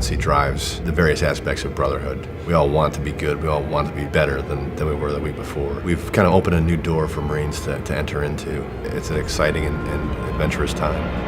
honestly drives the various aspects of brotherhood. We all want to be good. We all want to be better than we were the week before. We've kind of opened a new door for Marines to enter into. It's an exciting and adventurous time.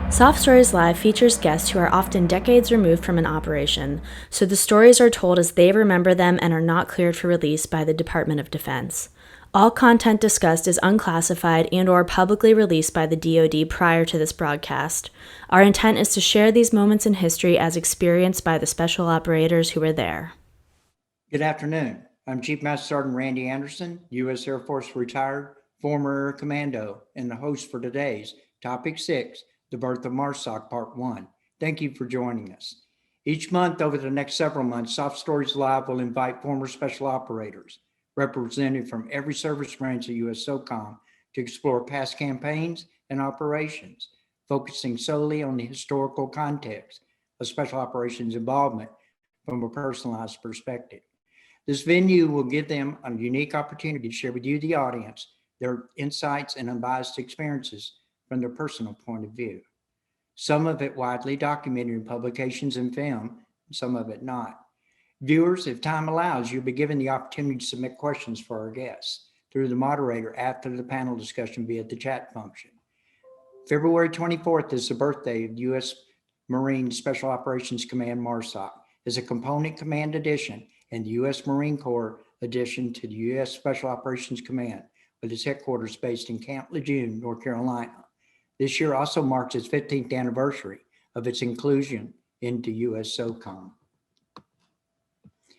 SOF Stories Live features guests who are often decades removed from an operation, so the stories are told as they remember them and are not cleared for release by the Department of Defense. All content discussed is unclassified and/or publicly released by the DoD prior to this broadcast. Our intent is to share these moments in history as experienced by the special operators who were there. Good afternoon. I'm Chief Master Sergeant Randy Anderson, U.S. Air Force retired, former Air Commando, and the host for today's Topic 6, The Birth of MARSOC Part 1. Thank you for joining us. Each month over the next several months, SOF Stories Live will invite former special operators represented from every service branch of U.S. SOCOM to explore past campaigns and operations, focusing solely on the historical context of special operations involvement from a personalized perspective. This venue will give them a unique opportunity to share with you, the audience, their insights and unbiased experiences from their personal point of view. Some of it widely documented in publications and film, some of it not. Viewers, if time allows, you'll be given the opportunity to submit questions for our guests through the moderator after the panel discussion via the chat function. February 24th is the birthday of U.S. Marine Special Operations Command MARSOC. As a component command addition and the U.S. Marine Corps addition to the U.S. Special Operations Command, with its headquarters based in Camp Lejeune, North Carolina. This year also marks its 15th anniversary of its inclusion into U.S. SOCOM.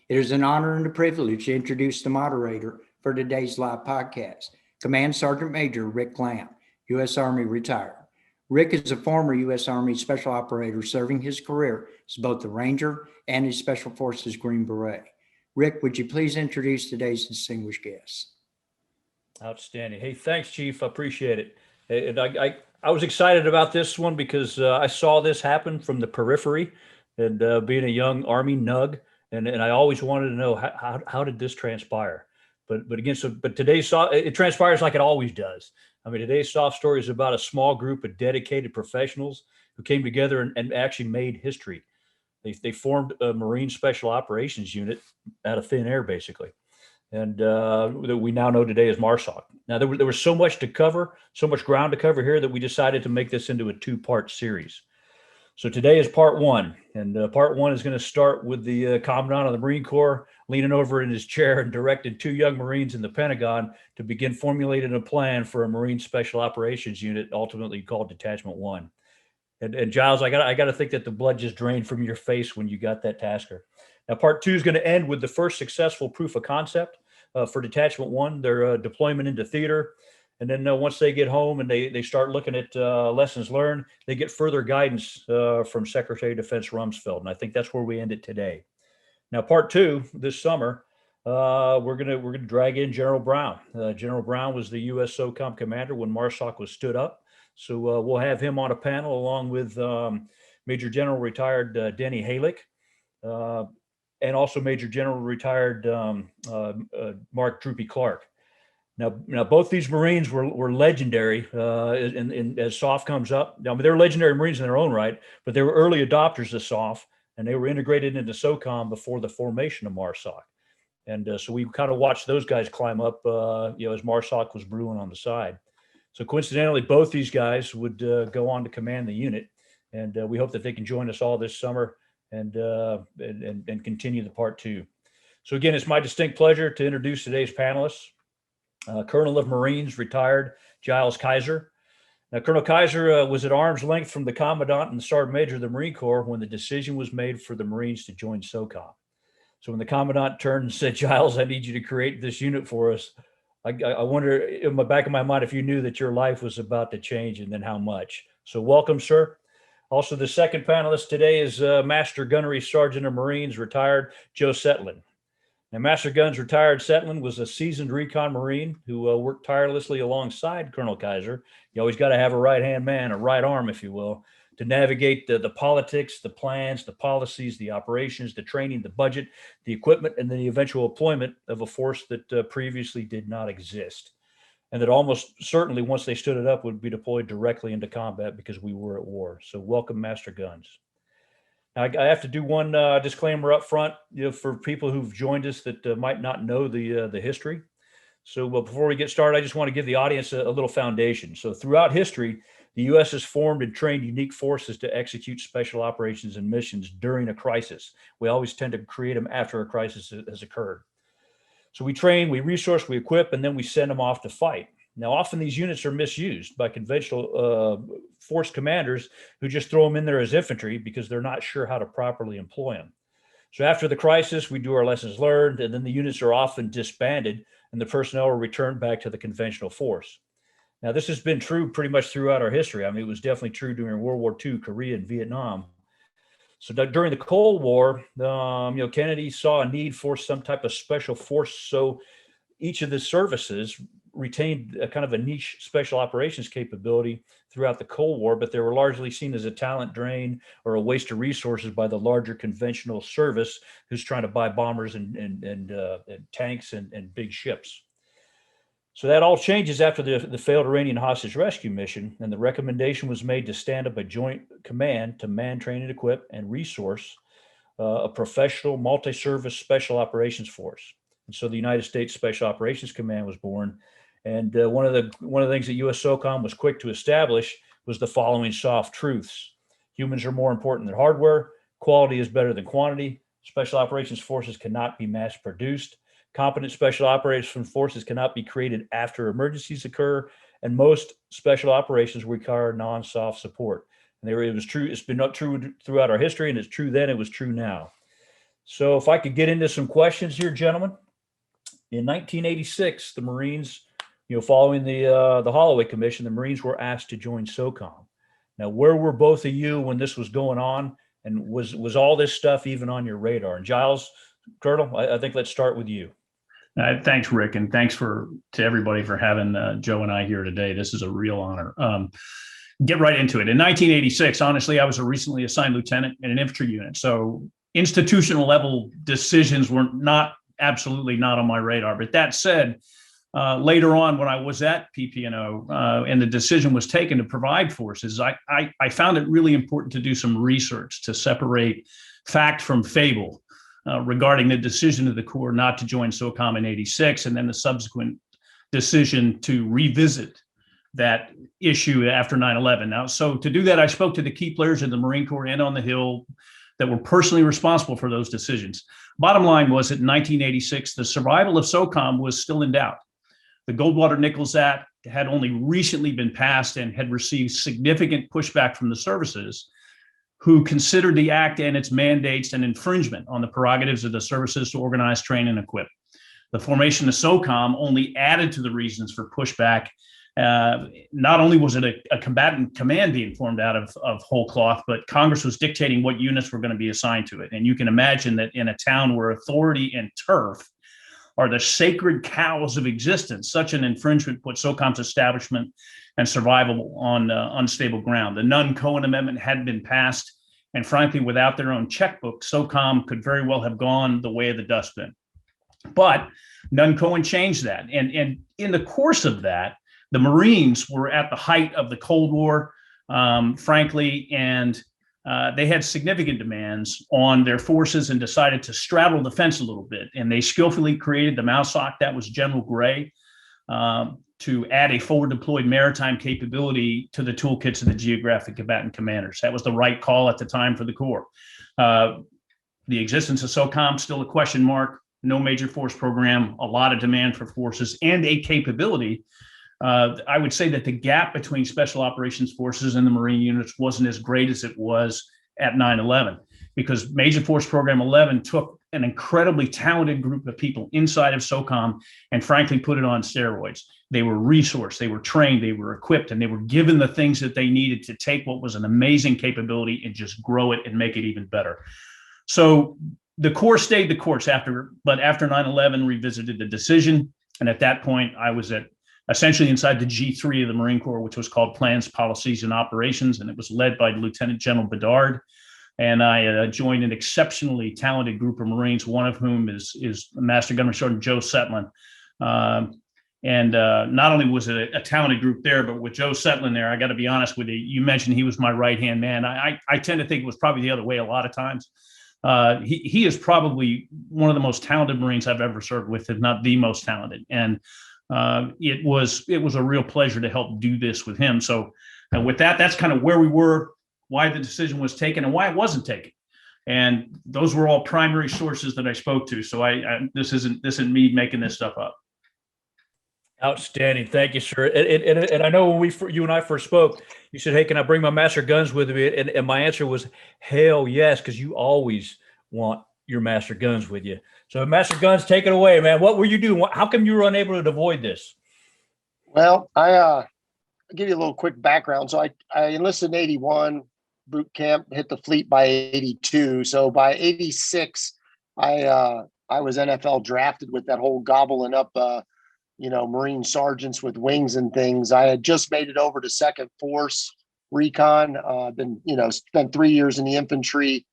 It is an honor and a privilege to introduce the moderator for today's live podcast, Command Sergeant Major Rick Lamb, U.S. Army retired. Rick is a former U.S. Army special operator serving his career as both the Ranger and his Special Forces Green Beret. Rick, would you please introduce today's distinguished guests? Outstanding. Hey, thanks, Chief. I appreciate it. And I was excited about this one because I saw this happen from the periphery, and being a young Army nug, and I always wanted to know how did this transpire. But today's it transpires like it always does. I mean, today's SOF Story is about a small group of dedicated professionals who came together and actually made history. They formed a Marine Special Operations Unit out of thin air, basically. And that we now know today as MARSOC. Now, there was so much to cover, so much ground to cover here that we decided to make this into a two-part series. So today is part one, and part one is going to start with the Commandant of the Marine Corps leaning over in his chair and directing two young Marines in the Pentagon to begin formulating a plan for a Marine Special Operations Unit, ultimately called Detachment 1. And Giles, I got to think that the blood just drained from your face when you got that tasker. Now, part two is going to end with the first successful proof of concept for Detachment 1, their deployment into theater. And then once they get home and they start looking at lessons learned, they get further guidance from Secretary of Defense Rumsfeld. And I think that's where we end it today. Now, part two this summer, we're gonna drag in General Brown. General Brown was the U.S. SOCOM commander when MARSOC was stood up. So we'll have him on a panel along with Major General retired Denny Halick. And also Major General retired Mark Droopy Clark. Now, both these Marines were legendary as SOF comes up. Now, they're legendary Marines in their own right, but they were early adopters of SOF, and they were integrated into SOCOM before the formation of MARSOC. And so we kind of watched those guys climb up, as MARSOC was brewing on the side. So coincidentally, both these guys would go on to command the unit, and we hope that they can join us all this summer and continue the part two. So again, it's my distinct pleasure to introduce today's panelists. Colonel of Marines, retired Giles Kyser. Now, Colonel Kyser was at arm's length from the Commandant and Sergeant Major of the Marine Corps when the decision was made for the Marines to join SOCOM. So when the Commandant turned and said, Giles, I need you to create this unit for us, I wonder in the back of my mind if you knew that your life was about to change and then how much. So welcome, sir. Also, the second panelist today is Master Gunnery Sergeant of Marines, retired Joe Setlin. Now, Master Guns retired Setlin was a seasoned Recon Marine who worked tirelessly alongside Colonel Kyser. You always got to have a right-hand man, a right arm, if you will, to navigate the politics, the plans, the policies, the operations, the training, the budget, the equipment, and then the eventual deployment of a force that previously did not exist. And that almost certainly, once they stood it up, would be deployed directly into combat because we were at war. So welcome, Master Guns. Now, I have to do one disclaimer up front, for people who've joined us that might not know the history. So before we get started, I just want to give the audience a little foundation. So throughout history, the U.S. has formed and trained unique forces to execute special operations and missions during a crisis. We always tend to create them after a crisis has occurred. So we train, we resource, we equip, and then we send them off to fight. Now, often these units are misused by conventional force commanders who just throw them in there as infantry because they're not sure how to properly employ them. So after the crisis, we do our lessons learned, and then the units are often disbanded and the personnel are returned back to the conventional force. Now, this has been true pretty much throughout our history. I mean, it was definitely true during World War II, Korea, and Vietnam. So during the Cold War, Kennedy saw a need for some type of special force. So each of the services retained a kind of a niche special operations capability throughout the Cold War, but they were largely seen as a talent drain or a waste of resources by the larger conventional service who's trying to buy bombers and tanks and big ships. So that all changes after the failed Iranian hostage rescue mission, and the recommendation was made to stand up a joint command to man, train, and equip and resource a professional multi-service special operations force. And so the United States Special Operations Command was born. And one of the things that U.S. SOCOM was quick to establish was the following soft truths. Humans are more important than hardware. Quality is better than quantity. Special operations forces cannot be mass produced. Competent special operations forces cannot be created after emergencies occur. And most special operations require non-soft support. And it was true. It's been true throughout our history, and it's true then. It was true now. So if I could get into some questions here, gentlemen. In 1986, the Marines, following the Holloway Commission, the Marines were asked to join SOCOM. Now, where were both of you when this was going on, and was all this stuff even on your radar? And Giles, Colonel, I think let's start with you. Thanks, Rick, and thanks to everybody for having Joe and I here today. This is a real honor. Get right into it. In 1986, honestly, I was a recently assigned lieutenant in an infantry unit, so institutional level decisions were absolutely not on my radar. But that said, later on, when I was at PP&O and the decision was taken to provide forces, I found it really important to do some research to separate fact from fable regarding the decision of the Corps not to join SOCOM in 86, and then the subsequent decision to revisit that issue after 9/11. Now, so to do that, I spoke to the key players in the Marine Corps and on the Hill that were personally responsible for those decisions. Bottom line was that in 1986, the survival of SOCOM was still in doubt. The Goldwater-Nichols Act had only recently been passed and had received significant pushback from the services, who considered the act and its mandates an infringement on the prerogatives of the services to organize, train, and equip. The formation of SOCOM only added to the reasons for pushback. Not only was it a combatant command being formed out of whole cloth, but Congress was dictating what units were going to be assigned to it. And you can imagine that in a town where authority and turf are the sacred cows of existence, such an infringement put SOCOM's establishment and survival on unstable ground. The Nunn-Cohen Amendment had been passed, and frankly, without their own checkbook, SOCOM could very well have gone the way of the dustbin. But Nunn-Cohen changed that. And in the course of that, the Marines were at the height of the Cold War, frankly, and they had significant demands on their forces and decided to straddle the fence a little bit. And they skillfully created the MARSOC, that was General Gray, to add a forward deployed maritime capability to the toolkits of the geographic combatant commanders. That was the right call at the time for the Corps. The existence of SOCOM, still a question mark, no major force program, a lot of demand for forces, and a capability I would say that the gap between Special Operations Forces and the Marine units wasn't as great as it was at 9/11, because Major Force Program 11 took an incredibly talented group of people inside of SOCOM and frankly put it on steroids. They were resourced, they were trained, they were equipped, and they were given the things that they needed to take what was an amazing capability and just grow it and make it even better. So the Corps stayed the course after 9/11 revisited the decision. And at that point, I was essentially inside the G3 of the Marine Corps, which was called Plans, Policies, and Operations. And it was led by Lieutenant General Bedard. And I joined an exceptionally talented group of Marines, one of whom is Master Gunnery Sergeant Joe Setlin. And not only was it a talented group there, but with Joe Setlin there, I got to be honest with you, you mentioned he was my right-hand man. I tend to think it was probably the other way a lot of times. He is probably one of the most talented Marines I've ever served with, if not the most talented. And it was a real pleasure to help do this with him. So with that, that's kind of where we were, why the decision was taken and why it wasn't taken. And those were all primary sources that I spoke to. So this isn't me making this stuff up. Outstanding. Thank you, sir. And I know when you and I first spoke, you said, hey, can I bring my master guns with me? And my answer was, hell yes, because you always want your master guns with you. So master guns, take it away, man. What were you doing? How come you were unable to avoid this? Well, I'll give you a little quick background. So I enlisted in 81, boot camp, hit the fleet by 82. So by 86, I was NFL drafted with that whole gobbling up Marine sergeants with wings and things. I had just made it over to Second Force Recon. Been, spent 3 years in the infantry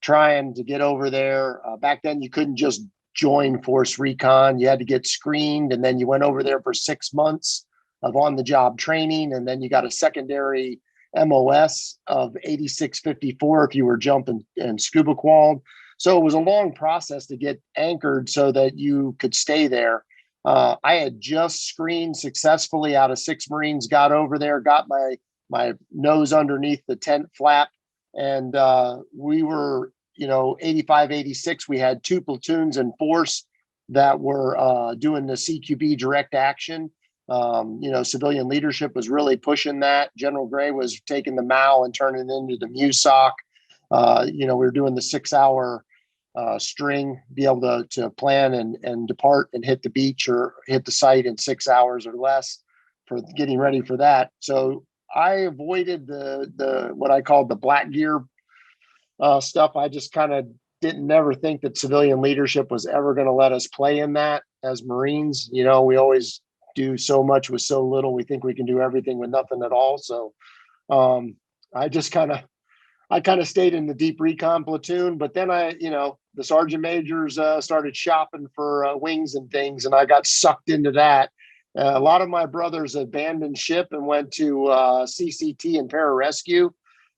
trying to get over there. Back then, you couldn't just join Force Recon. You had to get screened, and then you went over there for 6 months of on-the-job training, and then you got a secondary MOS of 8654 if you were jumping and scuba qualled. So it was a long process to get anchored so that you could stay there. I had just screened successfully out of 6 Marines, got over there, got my nose underneath the tent flap. And we were, 85, 86, we had 2 platoons in force that were doing the CQB direct action. Civilian leadership was really pushing that. General Gray was taking the MAL and turning it into the MUSOC. We were doing the 6-hour string, be able to plan and depart and hit the beach or hit the site in 6 hours or less for getting ready for that. So I avoided the what I called the black gear stuff. I just kind of never think that civilian leadership was ever going to let us play in that as Marines. We always do so much with so little. We think we can do everything with nothing at all. So I kind of stayed in the deep recon platoon, but then the sergeant majors started shopping for wings and things, and I got sucked into that. A lot of my brothers abandoned ship and went to CCT and pararescue,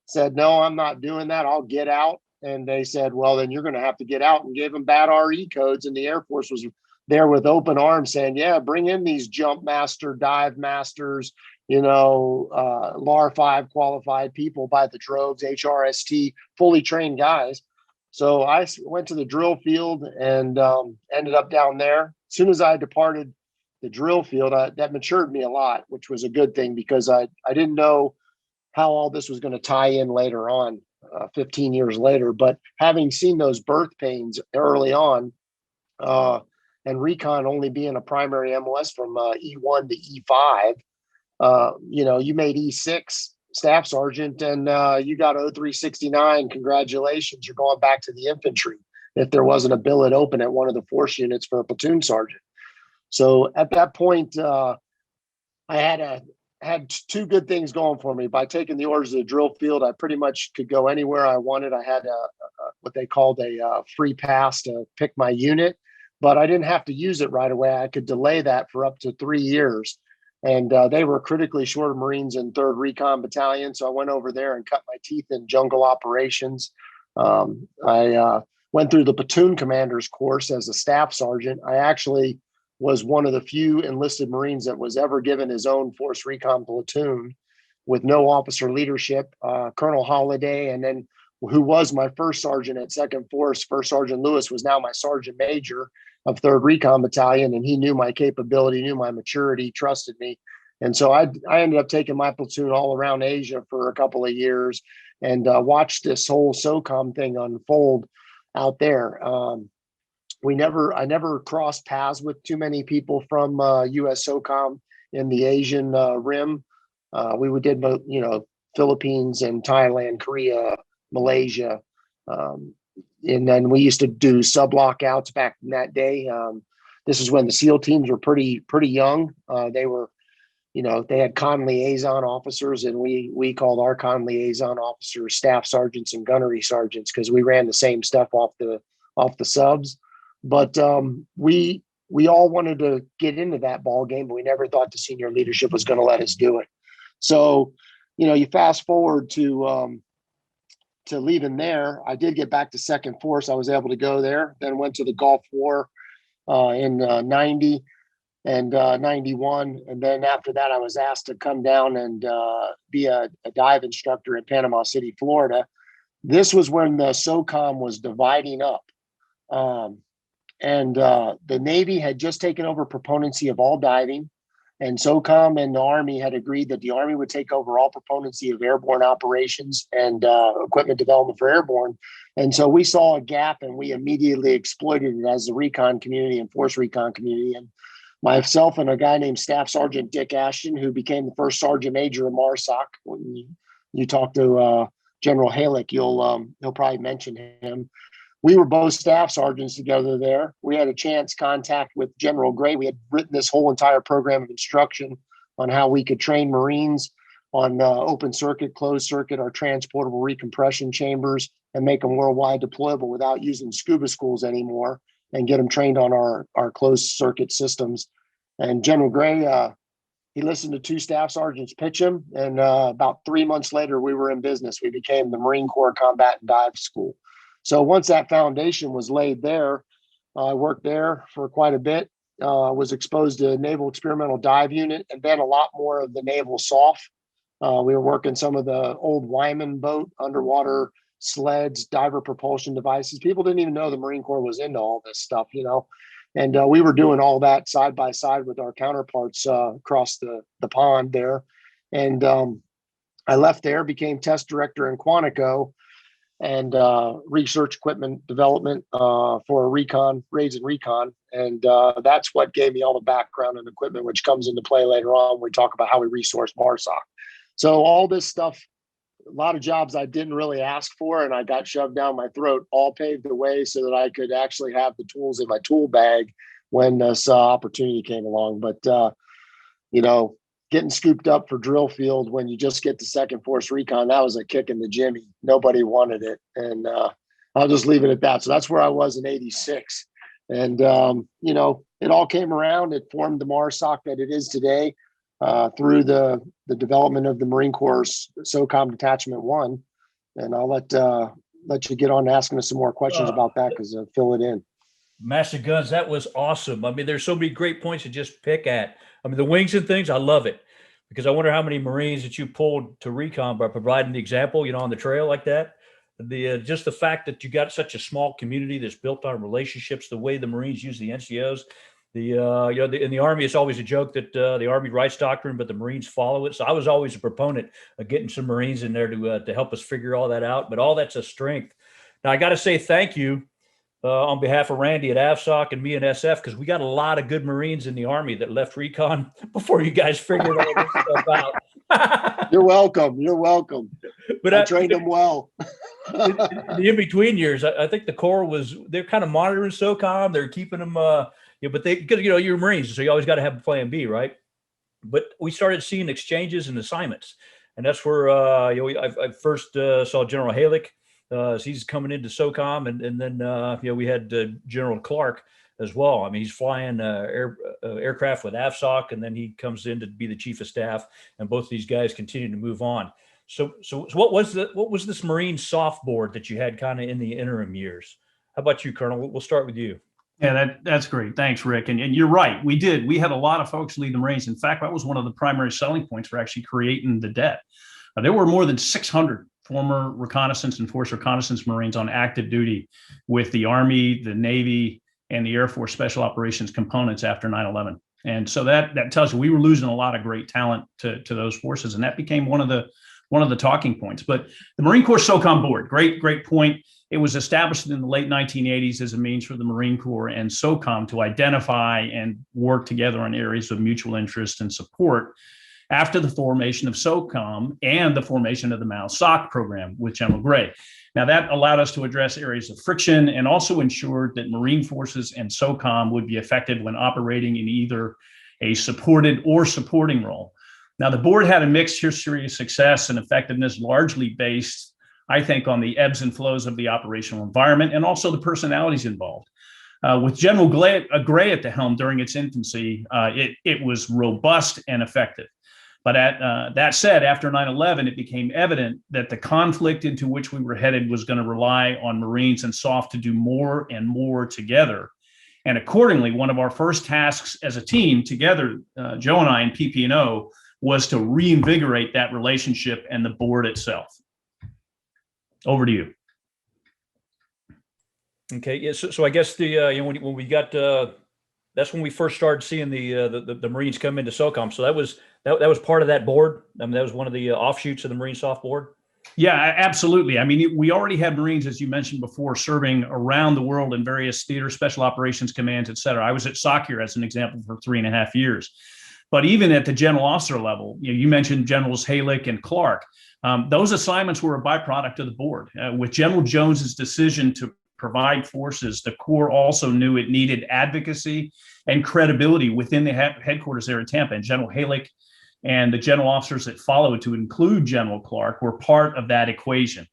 said, no, I'm not doing that. I'll get out. And they said, well, then you're going to have to get out, and gave them bad RE codes. And the Air Force was there with open arms saying, yeah, bring in these jump master, dive masters, LAR 5 qualified people by the droves, HRST, fully trained guys. So I went to the drill field and ended up down there. As soon as I departed the drill field, that matured me a lot, which was a good thing because I didn't know how all this was going to tie in later on, 15 years later. But having seen those birth pains early on, and Recon only being a primary MOS from E1 to E5, you made E6 staff sergeant and you got 0369. Congratulations, you're going back to the infantry if there wasn't a billet open at one of the force units for a platoon sergeant. So at that point, I had 2 good things going for me. By taking the orders of the drill field, I pretty much could go anywhere I wanted. I had what they called a free pass to pick my unit, but I didn't have to use it right away. I could delay that for up to 3 years. And they were critically short of Marines in 3rd Recon Battalion. So I went over there and cut my teeth in jungle operations. I went through the platoon commander's course as a staff sergeant. I actually was one of the few enlisted Marines that was ever given his own Force Recon platoon with no officer leadership. Colonel Holliday, and then who was my first sergeant at Second Force, First Sergeant Lewis, was now my Sergeant Major of 3rd Recon Battalion, and he knew my capability, knew my maturity, trusted me, And so I ended up taking my platoon all around Asia for a couple of years and watched this whole SOCOM thing unfold out there. I never crossed paths with too many people from US SOCOM in the Asian rim. We did, Philippines and Thailand, Korea, Malaysia. And then we used to do sub lockouts back in that day. This is when the SEAL teams were pretty young. They were, they had con liaison officers, and we called our con liaison officers staff sergeants and gunnery sergeants because we ran the same stuff off the subs. But we all wanted to get into that ball game, but we never thought the senior leadership was going to let us do it. So, you fast forward to leaving there. I did get back to Second Force. I was able to go there, then went to the Gulf War in 90 and 91. And then after that, I was asked to come down and be a dive instructor in Panama City, Florida. This was when the SOCOM was dividing up. And the Navy had just taken over proponency of all diving, and SOCOM and the Army had agreed that the Army would take over all proponency of airborne operations and equipment development for airborne. And so we saw a gap, and we immediately exploited it as the recon community and force recon community. And myself and a guy named Staff Sergeant Dick Ashton, who became the first Sergeant Major of MARSOC. When you talk to General Halick, he'll probably mention him. We were both staff sergeants together there. We had a chance contact with General Gray. We had written this whole entire program of instruction on how we could train Marines on open circuit, closed circuit, our transportable recompression chambers, and make them worldwide deployable without using scuba schools anymore, and get them trained on our closed circuit systems. And General Gray, he listened to two staff sergeants pitch him. And about 3 months later, we were in business. We became the Marine Corps Combat and Dive School. So once that foundation was laid there, I worked there for quite a bit, was exposed to Naval Experimental Dive Unit, and then a lot more of the Naval SOF. We were working some of the old Wyman boat, underwater sleds, diver propulsion devices. People didn't even know the Marine Corps was into all this stuff, and we were doing all that side by side with our counterparts across the pond there. And I left there, became test director in Quantico, and research equipment development for recon, raids and recon. And that's what gave me all the background and equipment, which comes into play later on when we talk about how we resource MARSOC. So all this stuff, a lot of jobs I didn't really ask for and I got shoved down my throat, all paved the way so that I could actually have the tools in my tool bag when this opportunity came along. But, getting scooped up for drill field when you just get to Second Force Recon, that was a kick in the jimmy. Nobody wanted it. And I'll just leave it at that. So that's where I was in 86. And, it all came around. It formed the MARSOC that it is today through the development of the Marine Corps SOCOM Detachment 1. And I'll let you get on asking us some more questions about that because I'll fill it in. Master Guns, that was awesome. I mean, there's so many great points to just pick at. I mean, the wings and things, I love it because I wonder how many Marines that you pulled to recon by providing the example, on the trail like that. Just the fact that you got such a small community that's built on relationships, the way the Marines use the NCOs. In the Army, it's always a joke that the Army writes doctrine, but the Marines follow it. So I was always a proponent of getting some Marines in there to help us figure all that out. But all that's a strength. Now, I got to say thank you. On behalf of Randy at AFSOC and me and SF, because we got a lot of good Marines in the Army that left recon before you guys figured all this stuff out. You're welcome. But I trained them well. The in-between years, I think the Corps they're kind of monitoring SOCOM. They're keeping them, but because you're Marines, so you always got to have a plan B, right? But we started seeing exchanges and assignments. And that's where I first saw General Halick. He's coming into SOCOM, and then we had General Clark as well. I mean, he's flying aircraft with AFSOC, and then he comes in to be the chief of staff. And both of these guys continue to move on. So what was this Marine Softboard that you had kind of in the interim years? How about you, Colonel? We'll start with you. Yeah, that's great. Thanks, Rick. And you're right. We had a lot of folks leave the Marines. In fact, that was one of the primary selling points for actually creating the DET. There were more than 600 former reconnaissance and force reconnaissance Marines on active duty with the Army, the Navy, and the Air Force Special Operations components after 9/11. And so that tells you we were losing a lot of great talent to those forces, and that became one of the talking points. But the Marine Corps SOCOM board, great point. It was established in the late 1980s as a means for the Marine Corps and SOCOM to identify and work together on areas of mutual interest and support after the formation of SOCOM and the formation of the MARSOC program with General Gray. Now, that allowed us to address areas of friction and also ensured that Marine forces and SOCOM would be effective when operating in either a supported or supporting role. Now, the board had a mixed history of success and effectiveness, largely based, I think, on the ebbs and flows of the operational environment and also the personalities involved. With General Gray at the helm during its infancy, it was robust and effective. But that said, after 9/11, it became evident that the conflict into which we were headed was going to rely on Marines and SOF to do more and more together. And accordingly, one of our first tasks as a team together, Joe and I and PP&O, was to reinvigorate that relationship and the board itself. Over to you. Okay, yeah. So I guess when we got that's when we first started seeing the Marines come into SOCOM. So that was part of that board. I mean, that was one of the offshoots of the Marine Softboard. Yeah, absolutely. I mean, we already had Marines, as you mentioned before, serving around the world in various theater, special operations commands, et cetera. I was at SOC here as an example for 3.5 years. But even at the general officer level, you mentioned Generals Halick and Clark. Those assignments were a byproduct of the board. With General Jones's decision to provide forces, the Corps also knew it needed advocacy and credibility within the headquarters there in Tampa. And General Halick and the general officers that followed, to include General Clark, were part of that equation.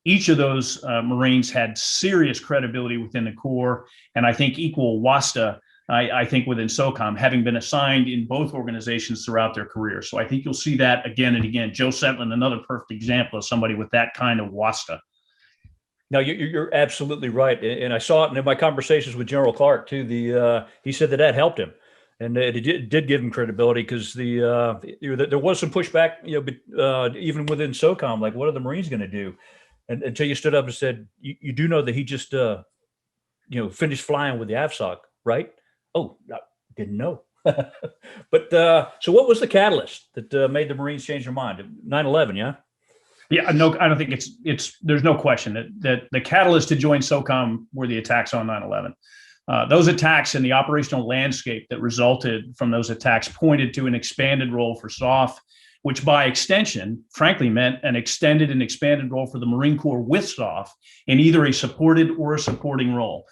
Each of those Marines had serious credibility within the Corps, and I think equal wasta, I think, within SOCOM, having been assigned in both organizations throughout their career. So I think you'll see that again and again. Joe Setlin, another perfect example of somebody with that kind of wasta. No, you're absolutely right, and I saw it in my conversations with General Clark too. He said that helped him, and it did give him credibility because there was some pushback, even within SOCOM, like, what are the Marines going to do? And until you stood up and said, you do know that he just finished flying with the AVSOC, right? Oh, I didn't know. But so what was the catalyst that made the Marines change their mind? 9/11, yeah. Yeah, no, I don't think there's no question that the catalyst to join SOCOM were the attacks on 9/11. Those attacks and the operational landscape that resulted from those attacks pointed to an expanded role for SOF, which by extension, frankly, meant an extended and expanded role for the Marine Corps with SOF in either a supported or a supporting role.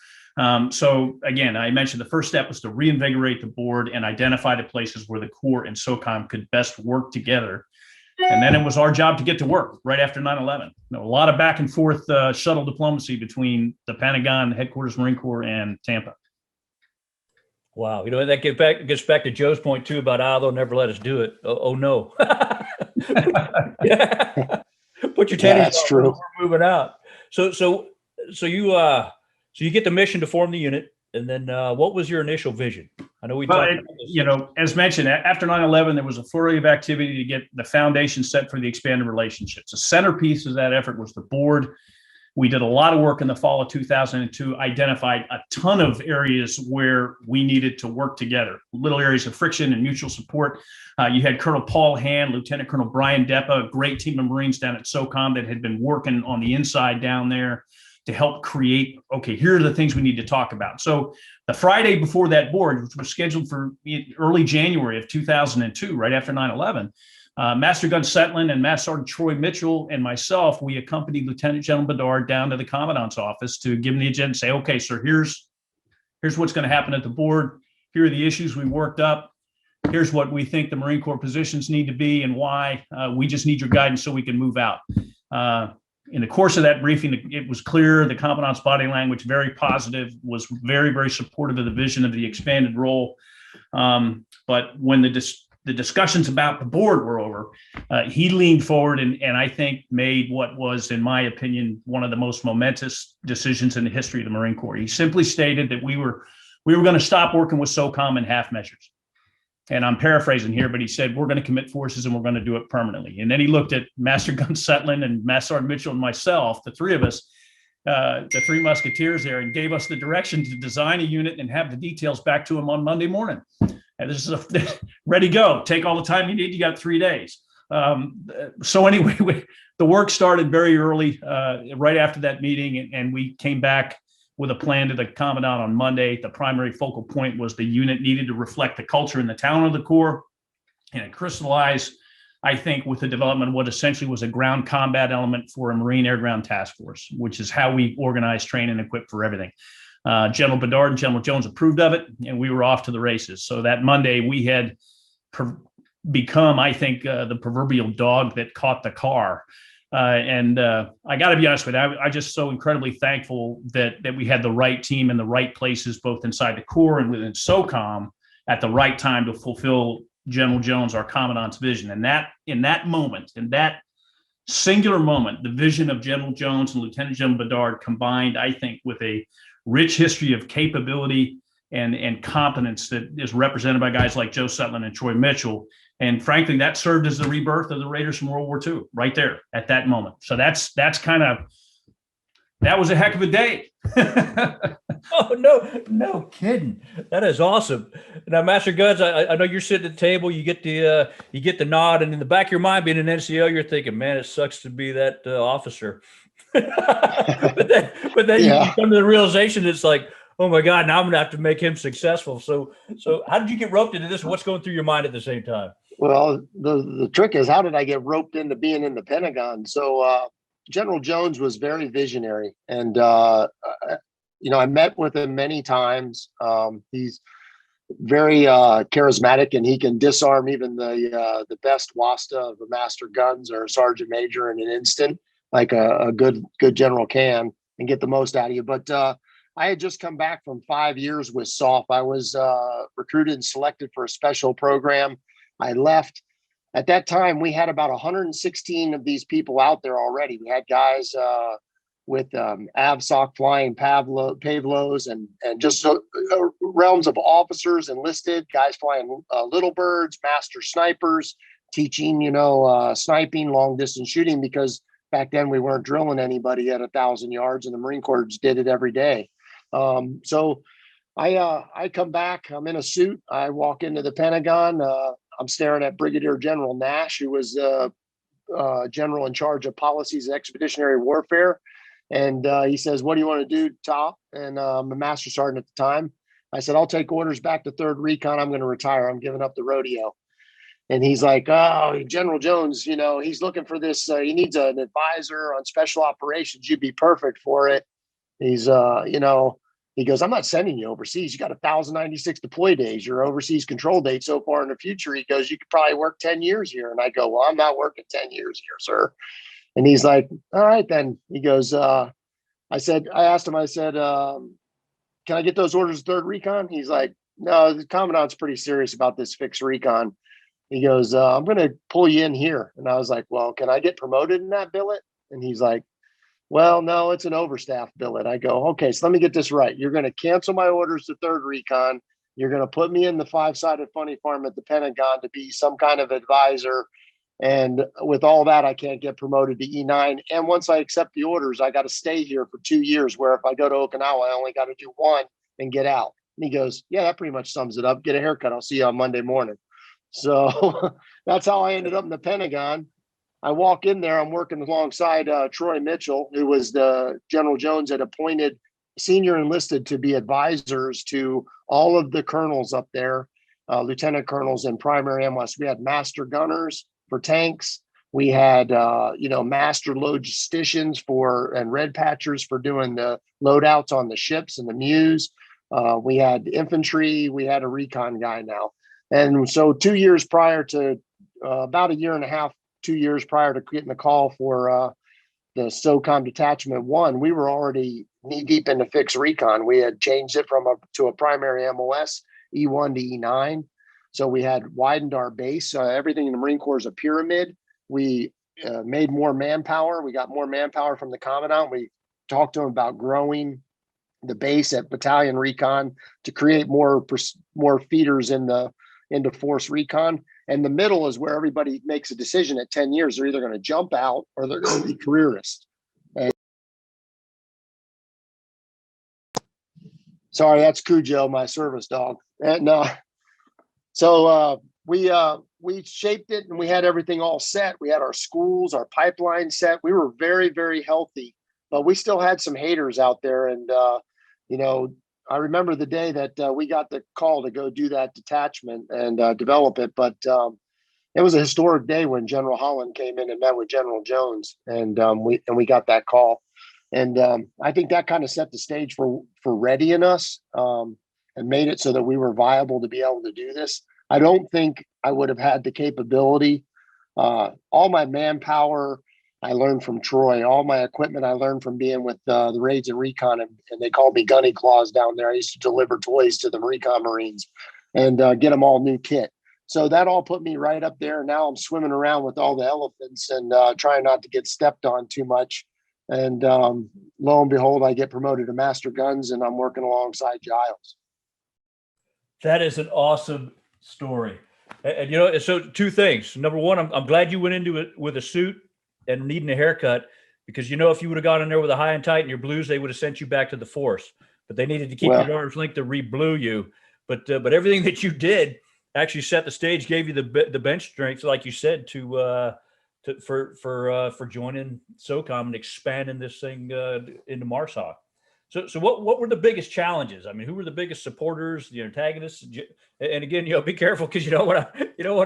So again, I mentioned the first step was to reinvigorate the board and identify the places where the Corps and SOCOM could best work together. And then it was our job to get to work right after 9/11. A lot of back and forth shuttle diplomacy between the Pentagon, headquarters Marine Corps, and Tampa. Wow. That gets back to Joe's point too about, they'll never let us do it. Oh no. Yeah. Put your tennis that's on, true. we're moving out. So you get the mission to form the unit. And then what was your initial vision? I know we talked about this. As mentioned, after 9/11, there was a flurry of activity to get the foundation set for the expanded relationships. The centerpiece of that effort was the board. We did a lot of work in the fall of 2002, identified a ton of areas where we needed to work together, little areas of friction and mutual support. You had Colonel Paul Hand, Lieutenant Colonel Brian Deppa, a great team of Marines down at SOCOM that had been working on the inside down there to help create, okay, here are the things we need to talk about. So the Friday before that board, which was scheduled for early January of 2002, right after 9/11, Master Gun Setlin and Master Sergeant Troy Mitchell and myself, we accompanied Lieutenant General Bedard down to the Commandant's office to give him the agenda and say, okay, sir, here's what's going to happen at the board. Here are the issues we worked up. Here's what we think the Marine Corps positions need to be and why. We just need your guidance so we can move out. In the course of that briefing, it was clear the Commandant's body language, very positive, was very, very supportive of the vision of the expanded role. But when the discussions about the board were over, he leaned forward and I think made what was, in my opinion, one of the most momentous decisions in the history of the Marine Corps. He simply stated that we were going to stop working with SOCOM in half measures. And I'm paraphrasing here, but he said, we're going to commit forces and we're going to do it permanently. And then he looked at Master Gun Setlin and Master Sergeant Mitchell and myself, the three of us, the three musketeers there, and gave us the direction to design a unit and have the details back to him on Monday morning. And this is ready, go. Take all the time you need. You got 3 days. So anyway, the work started very early, right after that meeting, and we came back with a plan to the commandant on Monday. The primary focal point was the unit needed to reflect the culture in the talent of the Corps, and it crystallized, I think, with the development of what essentially was a ground combat element for a Marine Air Ground Task Force, which is how we organize, train, and equip for everything. General Bedard and General Jones approved of it, and we were off to the races. So that Monday, we had become, I think, the proverbial dog that caught the car. And I got to be honest with you, I'm just so incredibly thankful that we had the right team in the right places, both inside the Corps and within SOCOM, at the right time to fulfill General Jones, our commandant's vision. And in that moment, in that singular moment, the vision of General Jones and Lieutenant General Bedard combined, I think, with a rich history of capability and competence that is represented by guys like Joe Sutton and Troy Mitchell. And frankly, that served as the rebirth of the Raiders from World War II, right there at that moment. So that was a heck of a day. Oh, no kidding. That is awesome. Now, Master Guns, I know you're sitting at the table, you get the nod, and in the back of your mind, being an NCO, you're thinking, man, it sucks to be that officer. but then Yeah. you come to the realization, it's like, oh my God, now I'm gonna have to make him successful. So how did you get roped into this? What's going through your mind at the same time? Well, the trick is, how did I get roped into being in the Pentagon? So General Jones was very visionary, and I met with him many times. He's very charismatic, and he can disarm even the best WASTA of a master guns or a sergeant major in an instant, like a good general can, and get the most out of you. But I had just come back from 5 years with SOF. I was recruited and selected for a special program. I left. At that time, we had about 116 of these people out there already. We had guys with AVSOC flying Pavlos and just realms of officers enlisted, guys flying little birds, master snipers, teaching, sniping, long distance shooting, because back then we weren't drilling anybody at 1,000 yards, and the Marine Corps did it every day. So I come back, I'm in a suit. I walk into the Pentagon. I'm staring at Brigadier General Nash, who was general in charge of policies and expeditionary warfare. And he says, "What do you want to do, Top?" And I'm a master sergeant at the time. I said, "I'll take orders back to 3rd Recon. I'm going to retire. I'm giving up the rodeo." And he's like, "Oh, General Jones, he's looking for this. He needs an advisor on special operations. You'd be perfect for it." He's, he goes, "I'm not sending you overseas. You got 1,096 deploy days. Your overseas control date so far in the future." He goes, "You could probably work 10 years here." And I go, "Well, I'm not working 10 years here, sir." And he's like, "All right, then." He goes, I asked him, I said, "Can I get those orders 3rd Recon?" He's like, "No, the commandant's pretty serious about this fixed recon." He goes, "I'm going to pull you in here." And I was like, "Well, can I get promoted in that billet?" And he's like, "Well, no, it's an overstaff billet." I go, "Okay, so let me get this right. You're going to cancel my orders to 3rd Recon. You're going to put me in the 5-sided funny farm at the Pentagon to be some kind of advisor. And with all that, I can't get promoted to E9. And once I accept the orders, I got to stay here for 2 years, where if I go to Okinawa, I only got to do 1 and get out." And he goes, "Yeah, that pretty much sums it up. Get a haircut. I'll see you on Monday morning." So that's how I ended up in the Pentagon. I walk in there, I'm working alongside Troy Mitchell, who was the General Jones had appointed senior enlisted to be advisors to all of the colonels up there, lieutenant colonels and primary MOS. We had master gunners for tanks. We had, master logisticians and red patchers for doing the loadouts on the ships and the Muse. We had infantry. We had a recon guy now. And so 2 years prior to about a year and a half, 2 years prior to getting the call for the SOCOM Detachment 1, we were already knee deep into fixed recon. We had changed it to a primary MOS, E1 to E9. So we had widened our base. Everything in the Marine Corps is a pyramid. We made more manpower. We got more manpower from the Commandant. We talked to him about growing the base at Battalion Recon to create more feeders into Force Recon. And the middle is where everybody makes a decision at 10 years. They're either going to jump out or they're going to be careerists. Sorry, that's Cujo, my service dog. And So we shaped it and we had everything all set. We had our schools, our pipeline set. We were very, very healthy, but we still had some haters out there. And, I remember the day that we got the call to go do that detachment and develop it. But it was a historic day when General Holland came in and met with General Jones, and we got that call. And I think that kind of set the stage for readying us and made it so that we were viable to be able to do this. I don't think I would have had the capability. All my manpower I learned from Troy. All my equipment I learned from being with the raids and Recon, and they called me Gunny Claws down there. I used to deliver toys to the Recon Marines and get them all new kit. So that all put me right up there. Now I'm swimming around with all the elephants and trying not to get stepped on too much. And lo and behold, I get promoted to Master Guns, and I'm working alongside Giles. That is an awesome story. And so two things. Number one, I'm glad you went into it with a suit and needing a haircut, because if you would have gone in there with a high and tight and your blues, they would have sent you back to the force. But they needed to keep your arms linked to re-blue you. But everything that you did actually set the stage, gave you the bench strength, like you said, for joining SOCOM and expanding this thing into MARSOC. So what were the biggest challenges? I mean, who were the biggest supporters, the antagonists? And again, be careful, because you don't want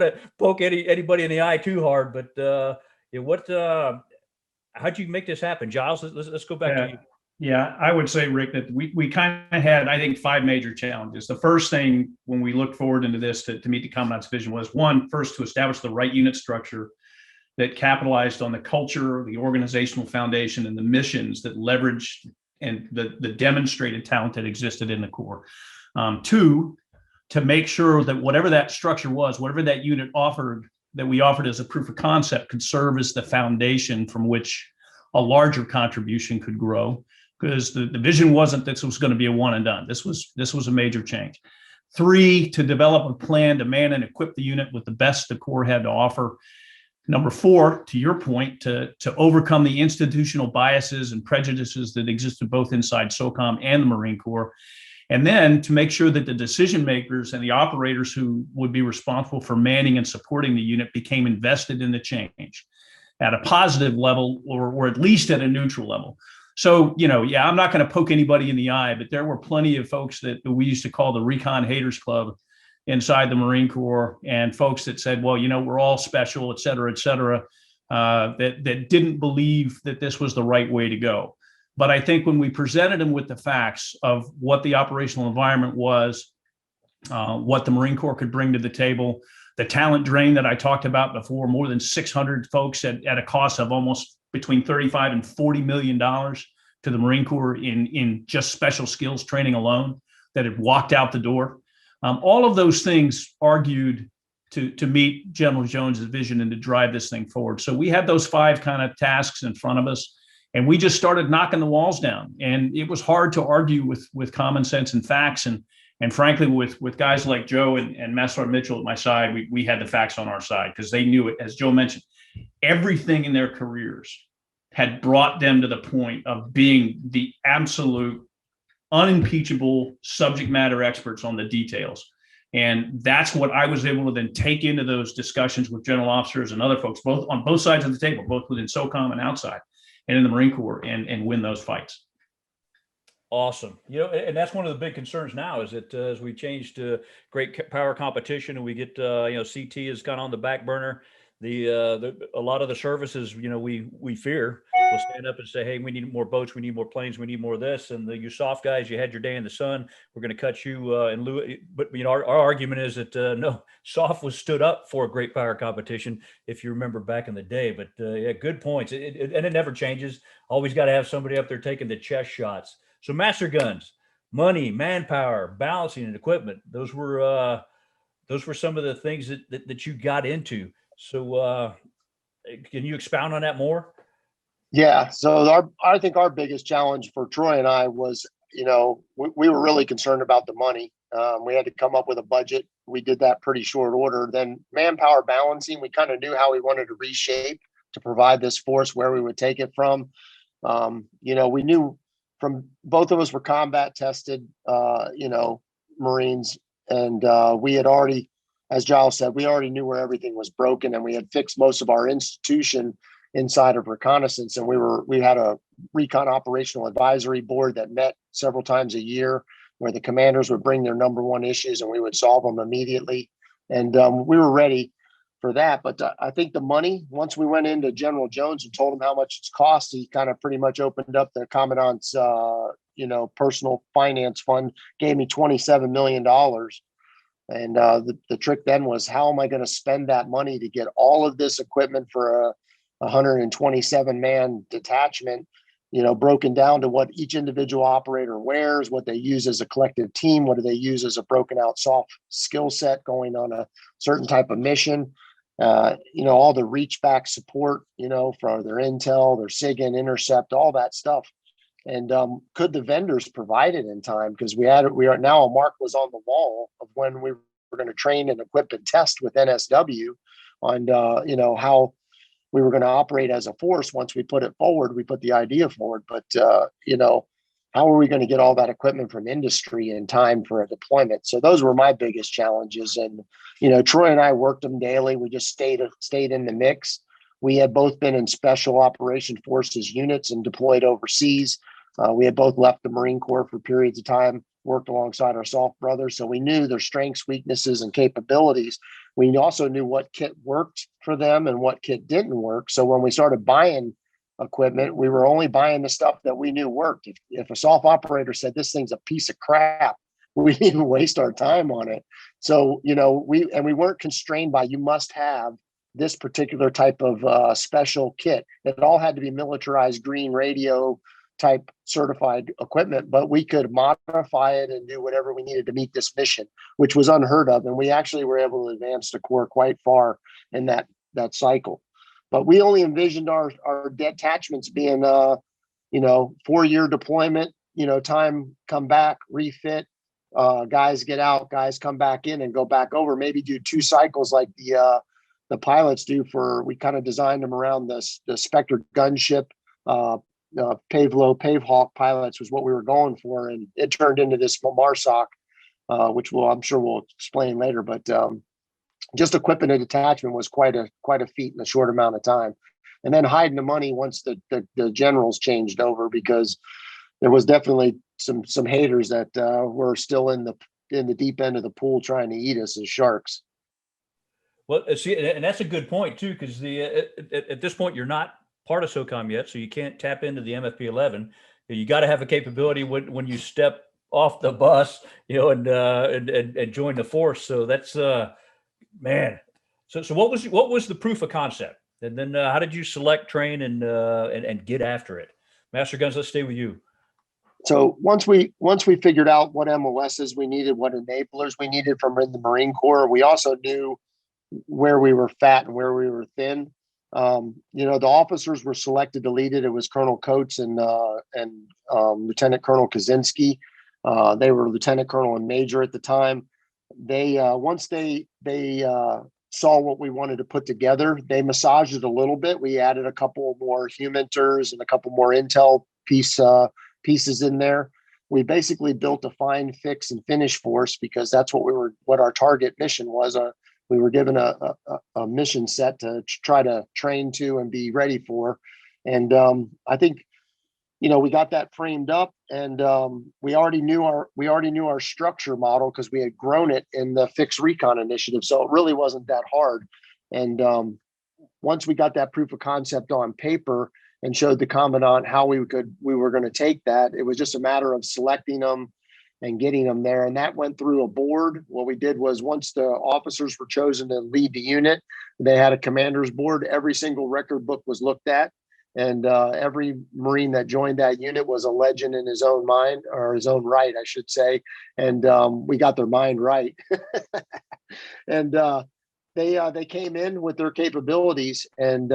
to poke anybody in the eye too hard. But how'd you make this happen, Giles? Let's go back to you. Yeah, I would say, Rick, that we kind of had, I think, 5 major challenges. The first thing when we looked forward into this to meet the Commandant's vision was, first, to establish the right unit structure that capitalized on the culture, the organizational foundation, and the missions that leveraged and the demonstrated talent that existed in the Corps. 2, to make sure that whatever that structure was, whatever that unit offered, that we offered as a proof of concept, could serve as the foundation from which a larger contribution could grow. Because the vision wasn't that this was going to be a one and done. This was a major change. 3, to develop a plan to man and equip the unit with the best the Corps had to offer. Number 4, to your point, to overcome the institutional biases and prejudices that existed both inside SOCOM and the Marine Corps. And then to make sure that the decision makers and the operators who would be responsible for manning and supporting the unit became invested in the change at a positive level, or at least at a neutral level. So, I'm not going to poke anybody in the eye, but there were plenty of folks that we used to call the Recon Haters Club inside the Marine Corps, and folks that said, well, we're all special, et cetera, that didn't believe that this was the right way to go. But I think when we presented them with the facts of what the operational environment was, what the Marine Corps could bring to the table, the talent drain that I talked about before, more than 600 folks at a cost of almost between $35 and $40 million to the Marine Corps in just special skills training alone that had walked out the door. All of those things argued to meet General Jones's vision and to drive this thing forward. So we had those 5 kind of tasks in front of us, and we just started knocking the walls down. And it was hard to argue with common sense and facts. And frankly, with guys like Joe and Master Sergeant Mitchell at my side, we had the facts on our side, because they knew it. As Joe mentioned, everything in their careers had brought them to the point of being the absolute unimpeachable subject matter experts on the details. And that's what I was able to then take into those discussions with general officers and other folks, both on both sides of the table, both within SOCOM and outside, and in the Marine Corps, and win those fights. Awesome. And that's one of the big concerns now, is that as we change to great power competition and we get, CT is kind of on the back burner, a lot of the services, we fear will stand up and say, hey, we need more boats, we need more planes, we need more of this. And you soft guys, you had your day in the sun, we're going to cut you in lieu. But our argument is that no, soft was stood up for a great power competition, if you remember back in the day. But good points. And it never changes. Always got to have somebody up there taking the chest shots. So Master Guns, money, manpower, balancing, and equipment. Those were some of the things that you got into. So can you expound on that more? Yeah. So I think our biggest challenge for Troy and I was, we were really concerned about the money. We had to come up with a budget. We did that pretty short order. Then manpower balancing, we kind of knew how we wanted to reshape to provide this force, where we would take it from. We knew from both of us were combat tested, Marines, and we had already as Giles said, we already knew where everything was broken, and we had fixed most of our institution inside of reconnaissance. And we had a recon operational advisory board that met several times a year, where the commanders would bring their number one issues and we would solve them immediately. And we were ready for that. But I think the money, once we went into General Jones and told him how much it's cost, he kind of pretty much opened up the commandant's, personal finance fund, gave me $27 million. And the trick then was, how am I going to spend that money to get all of this equipment for a 127 man detachment, broken down to what each individual operator wears, what they use as a collective team, what do they use as a broken out soft skill set going on a certain type of mission, all the reach back support, for their intel, their SIGINT, intercept, all that stuff. And could the vendors provide it in time? Because we are now, a mark was on the wall of when we were going to train and equip and test with NSW on, how we were going to operate as a force. Once we put it forward, we put the idea forward. But, how are we going to get all that equipment from industry in time for a deployment? So those were my biggest challenges. And, Troy and I worked them daily. We just stayed in the mix. We had both been in special operation forces units and deployed overseas. We had both left the Marine Corps for periods of time, worked alongside our SOF brothers. So we knew their strengths, weaknesses, and capabilities. We also knew what kit worked for them and what kit didn't work. So when we started buying equipment, we were only buying the stuff that we knew worked. If a SOF operator said this thing's a piece of crap, we didn't even waste our time on it. So, we weren't constrained by, you must have this particular type of special kit. It all had to be militarized green radio type certified equipment, but we could modify it and do whatever we needed to meet this mission, which was unheard of. And we actually were able to advance the Corps quite far in that cycle. But we only envisioned our detachments being 4-year deployment, time, come back, refit, guys get out, guys come back in and go back over, maybe do 2 cycles like the pilots do. We kind of designed them around the Spectre gunship, Pave Low, Pave Hawk pilots was what we were going for. And it turned into this MARSOC, which I'm sure we'll explain later, but just equipping a detachment was quite a feat in a short amount of time. And then hiding the money once the generals changed over, because there was definitely some haters that were still in the deep end of the pool trying to eat us as sharks. Well, see, and that's a good point too, because at this point you're not part of SOCOM yet, so you can't tap into the MFP-11. You got to have a capability when you step off the bus, and join the force. So that's man. So what was the proof of concept, and then how did you select, train, and get after it? Master Guns, let's stay with you. So once we figured out what MOSs we needed, what enablers we needed from in the Marine Corps, we also knew where we were fat and where we were thin. The officers were selected to lead it. It was Colonel Coates and Lieutenant Colonel Kaczynski. They were Lieutenant Colonel and Major at the time. They once they saw what we wanted to put together, they massaged it a little bit. We added a couple more humenters and a couple more intel pieces in there. We basically built a find, fix, and finish force, because that's what our target mission was. We were given a mission set to try to train to and be ready for. And I think, we got that framed up, and we already knew our structure model, because we had grown it in the fixed recon initiative. So it really wasn't that hard. And once we got that proof of concept on paper and showed the commandant how we were going to take that, it was just a matter of selecting them and getting them there. And that went through a board. What we did was, once the officers were chosen to lead the unit, they had a commander's board. Every single record book was looked at. And every Marine that joined that unit was a legend in his own mind, or his own right, I should say. And we got their mind right. And they came in with their capabilities, and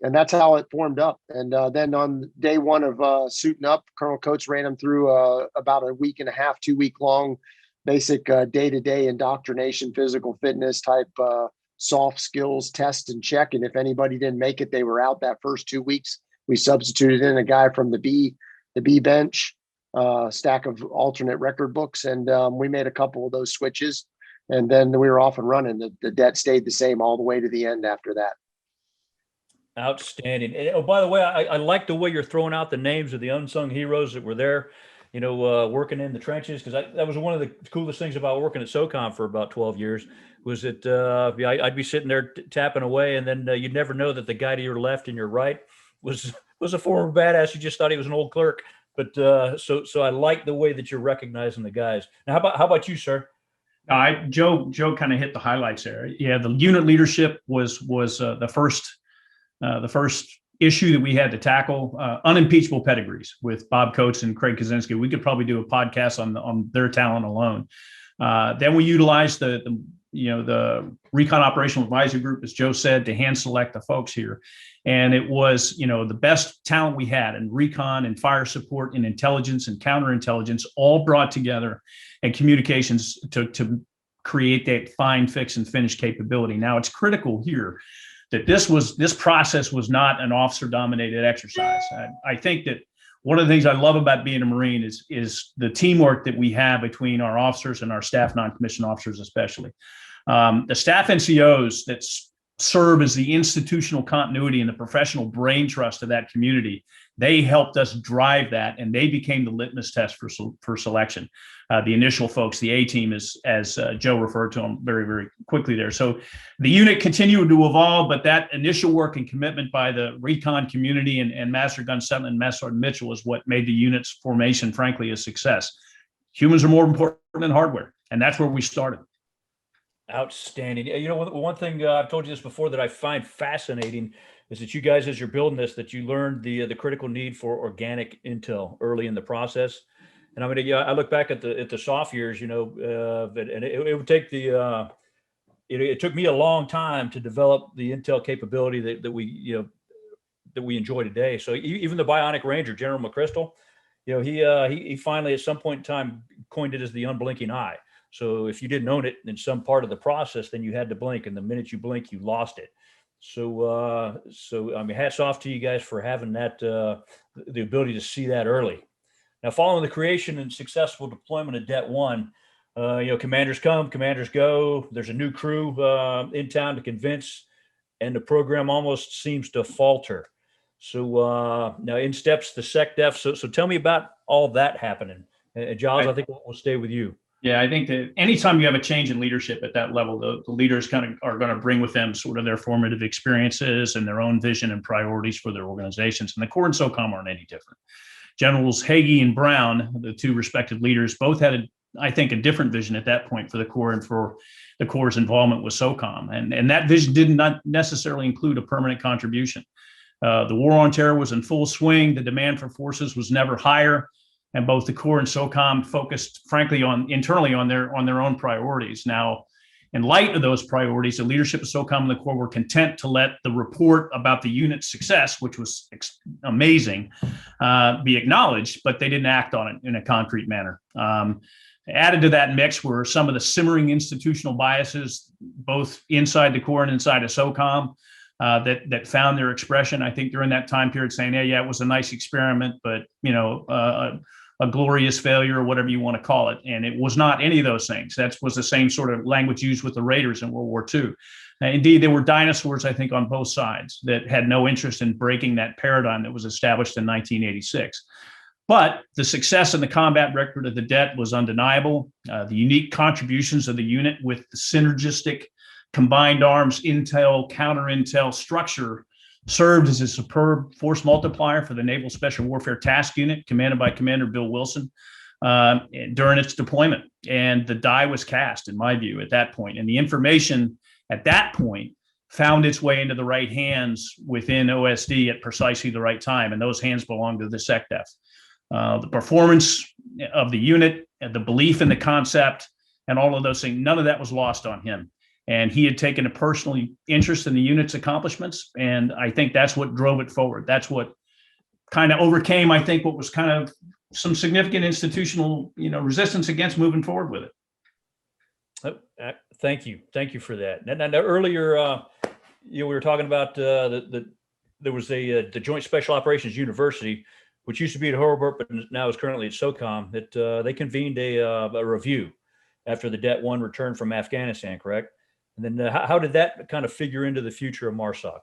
that's how it formed up. And then on day one of suiting up, Colonel Coates ran them through about a week and a half, 2 week long, basic day-to-day indoctrination, physical fitness type soft skills test and check. And if anybody didn't make it, they were out that first 2 weeks. We substituted in a guy from the B bench, stack of alternate record books. And we made a couple of those switches. And then we were off and running. The debt stayed the same all the way to the end after that. Outstanding. And, oh, by the way, I like the way you're throwing out the names of the unsung heroes that were there, working in the trenches. Because that was one of the coolest things about working at SOCOM for about 12 years was that I'd be sitting there tapping away, and then you'd never know that the guy to your left and your right was a former badass. You just thought he was an old clerk. But so I like the way that you're recognizing the guys. Now, how about you, sir? Joe kind of hit the highlights there. Yeah, the unit leadership was the first issue that we had to tackle. Unimpeachable pedigrees with Bob Coates and Craig Kaczynski. We could probably do a podcast on their talent alone. Then we utilized the Recon Operational Advisory Group, as Joe said, to hand select the folks here. And it was, the best talent we had in recon and fire support and intelligence and counterintelligence all brought together and communications to create that find, fix, and finish capability. Now, it's critical here that this process was not an officer-dominated exercise. I think that one of the things I love about being a Marine is the teamwork that we have between our officers and our staff non-commissioned officers, especially. The staff NCOs that serve as the institutional continuity and the professional brain trust of that community, they helped us drive that, and they became the litmus test for selection. The initial folks, the A team, as Joe referred to them very, very quickly there. So the unit continued to evolve, but that initial work and commitment by the recon community and Master Gun Sutton and Master Sergeant Mitchell is what made the unit's formation, frankly, a success. Humans are more important than hardware, and that's where we started. Outstanding. One thing I've told you this before that I find fascinating is that you guys, as you're building this, that you learned the critical need for organic intel early in the process. And I look back at the SOF years, and it would take it took me a long time to develop the intel capability that we enjoy today. So even the Bionic Ranger, General McChrystal, he finally at some point in time coined it as the unblinking eye. So if you didn't own it in some part of the process, then you had to blink, and the minute you blink, you lost it. So hats off to you guys for having that the ability to see that early. Now, following the creation and successful deployment of Det 1, commanders come, commanders go. There's a new crew in town to convince, and the program almost seems to falter. So now in steps the SecDef. So tell me about all that happening. And Giles, I think we'll stay with you. Yeah, I think that anytime you have a change in leadership at that level, the leaders kind of are going to bring with them sort of their formative experiences and their own vision and priorities for their organizations. And the Corps and SOCOM aren't any different. Generals Hagee and Brown, the two respective leaders, both had, I think, a different vision at that point for the Corps and for the Corps' involvement with SOCOM. And that vision did not necessarily include a permanent contribution. The war on terror was in full swing. The demand for forces was never higher. And both the Corps and SOCOM focused, frankly, internally on their own priorities. Now, in light of those priorities, the leadership of SOCOM and the Corps were content to let the report about the unit's success, which was amazing, be acknowledged, but they didn't act on it in a concrete manner. Added to that mix were some of the simmering institutional biases, both inside the Corps and inside of SOCOM, that found their expression, I think, during that time period, saying, yeah, it was a nice experiment, but, a glorious failure or whatever you want to call it. And it was not any of those things. That was the same sort of language used with the Raiders in World War II. Indeed, there were dinosaurs, I think, on both sides that had no interest in breaking that paradigm that was established in 1986. But the success and the combat record of the Det was undeniable. The unique contributions of the unit with the synergistic combined arms intel, counter intel structure served as a superb force multiplier for the Naval Special Warfare Task Unit, commanded by Commander Bill Wilson, during its deployment. And the die was cast, in my view, at that point. And the information at that point found its way into the right hands within OSD at precisely the right time. And those hands belonged to the SecDef. The performance of the unit, the belief in the concept, and all of those things, none of that was lost on him. And he had taken a personal interest in the unit's accomplishments. And I think that's what drove it forward. That's what kind of overcame, I think, what was kind of some significant institutional, resistance against moving forward with it. Thank you. Thank you for that. And earlier, we were talking about there was the Joint Special Operations University, which used to be at Hobart, but now is currently at SOCOM, that they convened a review. after the Det 1 returned from Afghanistan, correct? And then how did that kind of figure into the future of MARSOC?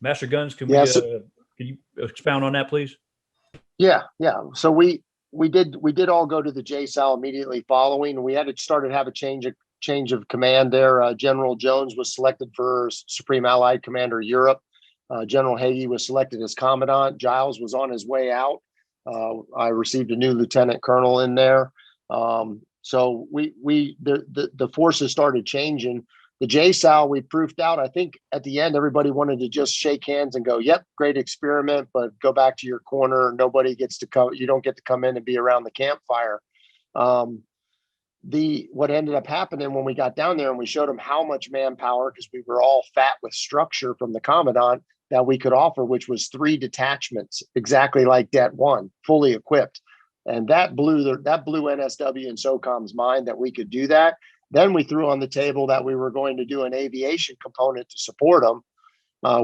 Master Guns, can you expound on that, please? Yeah. So we did all go to the JSAL immediately following. We had to have a change of command there. General Jones was selected for Supreme Allied Commander Europe. General Hagee was selected as Commandant. Giles was on his way out. I received a new lieutenant colonel in there. So the forces started changing. The JSAL we proofed out. I think at the end, everybody wanted to just shake hands and go, "Yep, great experiment, but go back to your corner. Nobody gets to come. You don't get to come in and be around the campfire." What ended up happening when we got down there and we showed them how much manpower, because we were all fat with structure from the Commandant, that we could offer, which was 3 detachments, exactly like Det 1, fully equipped. And that blew NSW and SOCOM's mind that we could do that. Then we threw on the table that we were going to do an aviation component to support them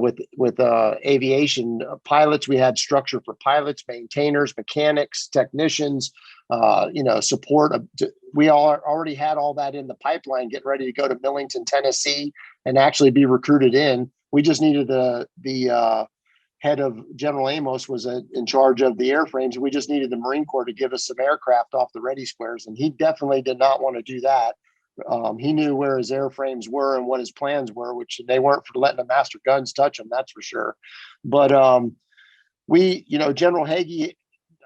with aviation pilots. We had structure for pilots, maintainers, mechanics, technicians, support. We already had all that in the pipeline, getting ready to go to Millington, Tennessee, and actually be recruited in. We just needed the head of General Amos was in charge of the airframes. We just needed the Marine Corps to give us some aircraft off the ready squares, and he definitely did not want to do that. He knew where his airframes were and what his plans were, which they weren't for letting the Master Guns touch them, that's for sure. But General Hagee,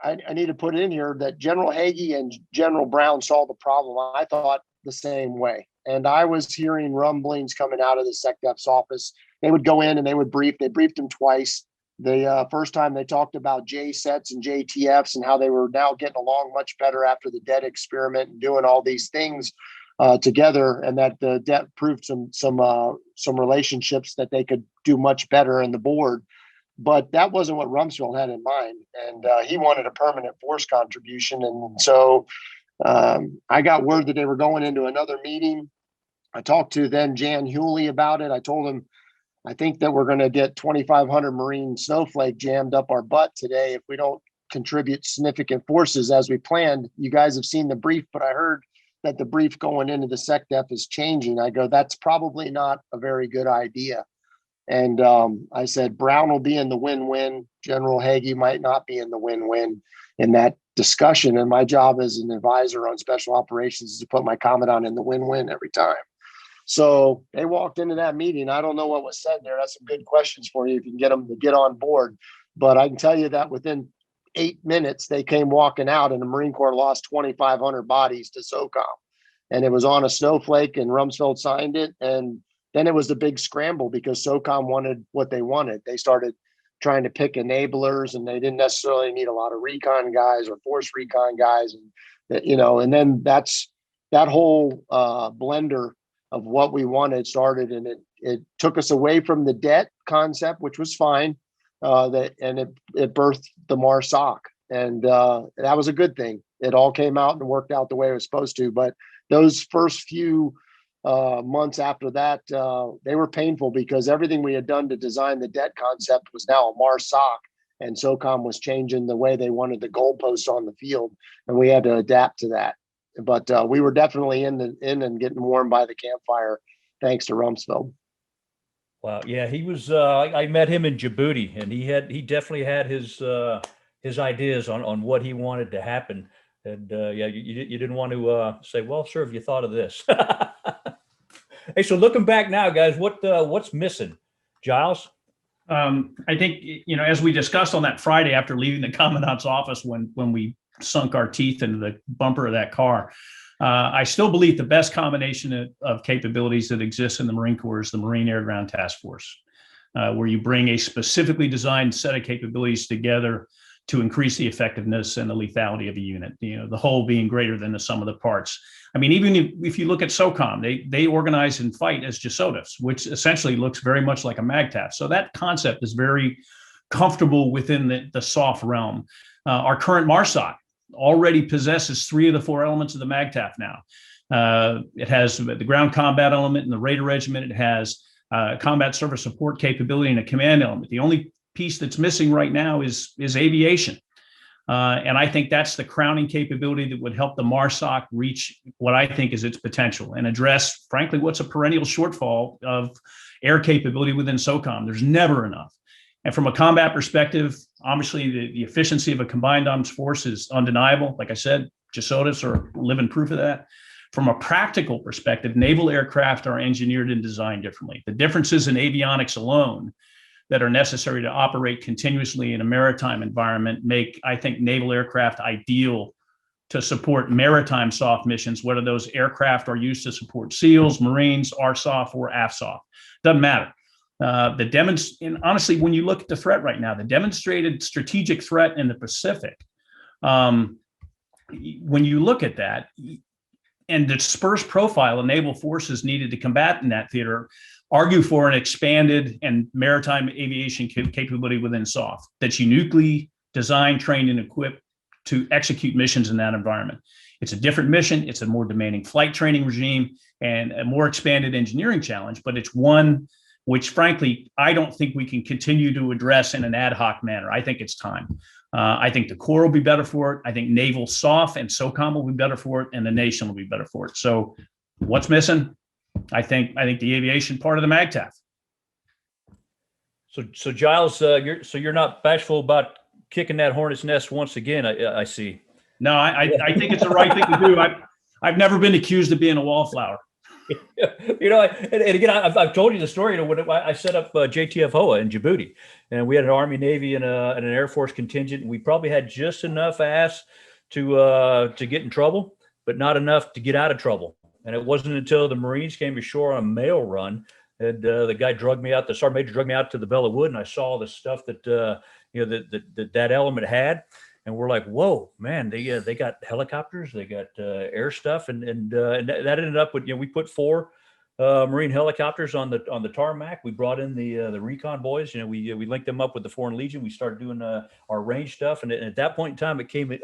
I need to put in here that General Hagee and General Brown saw the problem. I thought the same way. And I was hearing rumblings coming out of the SecDef's office. They would go in and they would brief. They briefed him twice. The first time they talked about J sets and JTFs and how they were now getting along much better after the Det experiment and doing all these things together, and that the Det proved some relationships that they could do much better in the board. But that wasn't what Rumsfeld had in mind, and he wanted a permanent force contribution. And so I got word that they were going into another meeting. I talked to then Jan Hewley about it. I told him, I think that we're going to get 2,500 Marine snowflake jammed up our butt today if we don't contribute significant forces as we planned. You guys have seen the brief, but I heard that the brief going into the SecDef is changing. I go, that's probably not a very good idea. And I said, Brown will be in the win-win. General Hagee might not be in the win-win in that discussion. And my job as an advisor on special operations is to put my Commandant in the win-win every time. So they walked into that meeting. I don't know what was said there. That's some good questions for you if you can get them to get on board. But I can tell you that within 8 minutes, they came walking out and the Marine Corps lost 2,500 bodies to SOCOM. And it was on a snowflake and Rumsfeld signed it. And then it was the big scramble because SOCOM wanted what they wanted. They started trying to pick enablers and they didn't necessarily need a lot of recon guys or force recon guys. And then that's that whole blender of what we wanted started. And it took us away from the Det concept, which was fine. It birthed the MARSOC. And that was a good thing. It all came out and worked out the way it was supposed to. But those first few months after that, they were painful because everything we had done to design the Det concept was now a MARSOC, and SOCOM was changing the way they wanted the goalposts on the field, and we had to adapt to that. But we were definitely in and getting warm by the campfire, thanks to Rumsfeld. Wow, yeah, he was. I met him in Djibouti, and he definitely had his ideas on what he wanted to happen. And you didn't want to say, well, sir, have you thought of this? Hey, so looking back now, guys, what's missing? Giles? I think, as we discussed on that Friday after leaving the Commandant's office when we sunk our teeth into the bumper of that car, I still believe the best combination of capabilities that exists in the Marine Corps is the Marine Air Ground Task Force, where you bring a specifically designed set of capabilities together to increase the effectiveness and the lethality of a unit, the whole being greater than the sum of the parts. I mean, even if you look at SOCOM, they organize and fight as JSOTFs, which essentially looks very much like a MAGTF. So that concept is very comfortable within the soft realm. Our current MARSOC already possesses 3 of the 4 elements of the MAGTF now. It has the ground combat element and the Raider regiment. It has combat service support capability and a command element. The only piece that's missing right now is aviation. And I think that's the crowning capability that would help the MARSOC reach what I think is its potential and address, frankly, what's a perennial shortfall of air capability within SOCOM. There's never enough. And from a combat perspective, obviously the efficiency of a combined arms force is undeniable. Like I said, Jasotis are living proof of that. From a practical perspective, naval aircraft are engineered and designed differently. The differences in avionics alone that are necessary to operate continuously in a maritime environment make, I think, naval aircraft ideal to support maritime SOF missions, whether those aircraft are used to support SEALs, Marines, RSOF, or AFSOF. Doesn't matter. And honestly, when you look at the threat right now, the demonstrated strategic threat in the Pacific, when you look at that and the dispersed profile of naval forces needed to combat in that theater, argue for an expanded and maritime aviation capability within SOF that's uniquely designed, trained, and equipped to execute missions in that environment. It's a different mission. It's a more demanding flight training regime and a more expanded engineering challenge, but it's one which, frankly, I don't think we can continue to address in an ad hoc manner. I think it's time. I think the Corps will be better for it. I think Naval SOF and SOCOM will be better for it, and the nation will be better for it. So what's missing? I think the aviation part of the MAGTF. So Giles, you're not bashful about kicking that hornet's nest once again. I see. No, I think it's the right thing to do. I've never been accused of being a wallflower. And again, I've told you the story. When I set up JTF HOA in Djibouti, and we had an Army, Navy, and an Air Force contingent, and we probably had just enough ass to get in trouble, but not enough to get out of trouble. And it wasn't until the Marines came ashore on a mail run, and the guy the Sergeant Major drugged me out to the Bella Wood, and I saw the stuff that that element had. And we're like, whoa, man, they got helicopters, they got air stuff. And that ended up with, we put 4 Marine helicopters on the tarmac. We brought in the Recon boys, we linked them up with the Foreign Legion. We started doing our range stuff. And at that point in time, it came,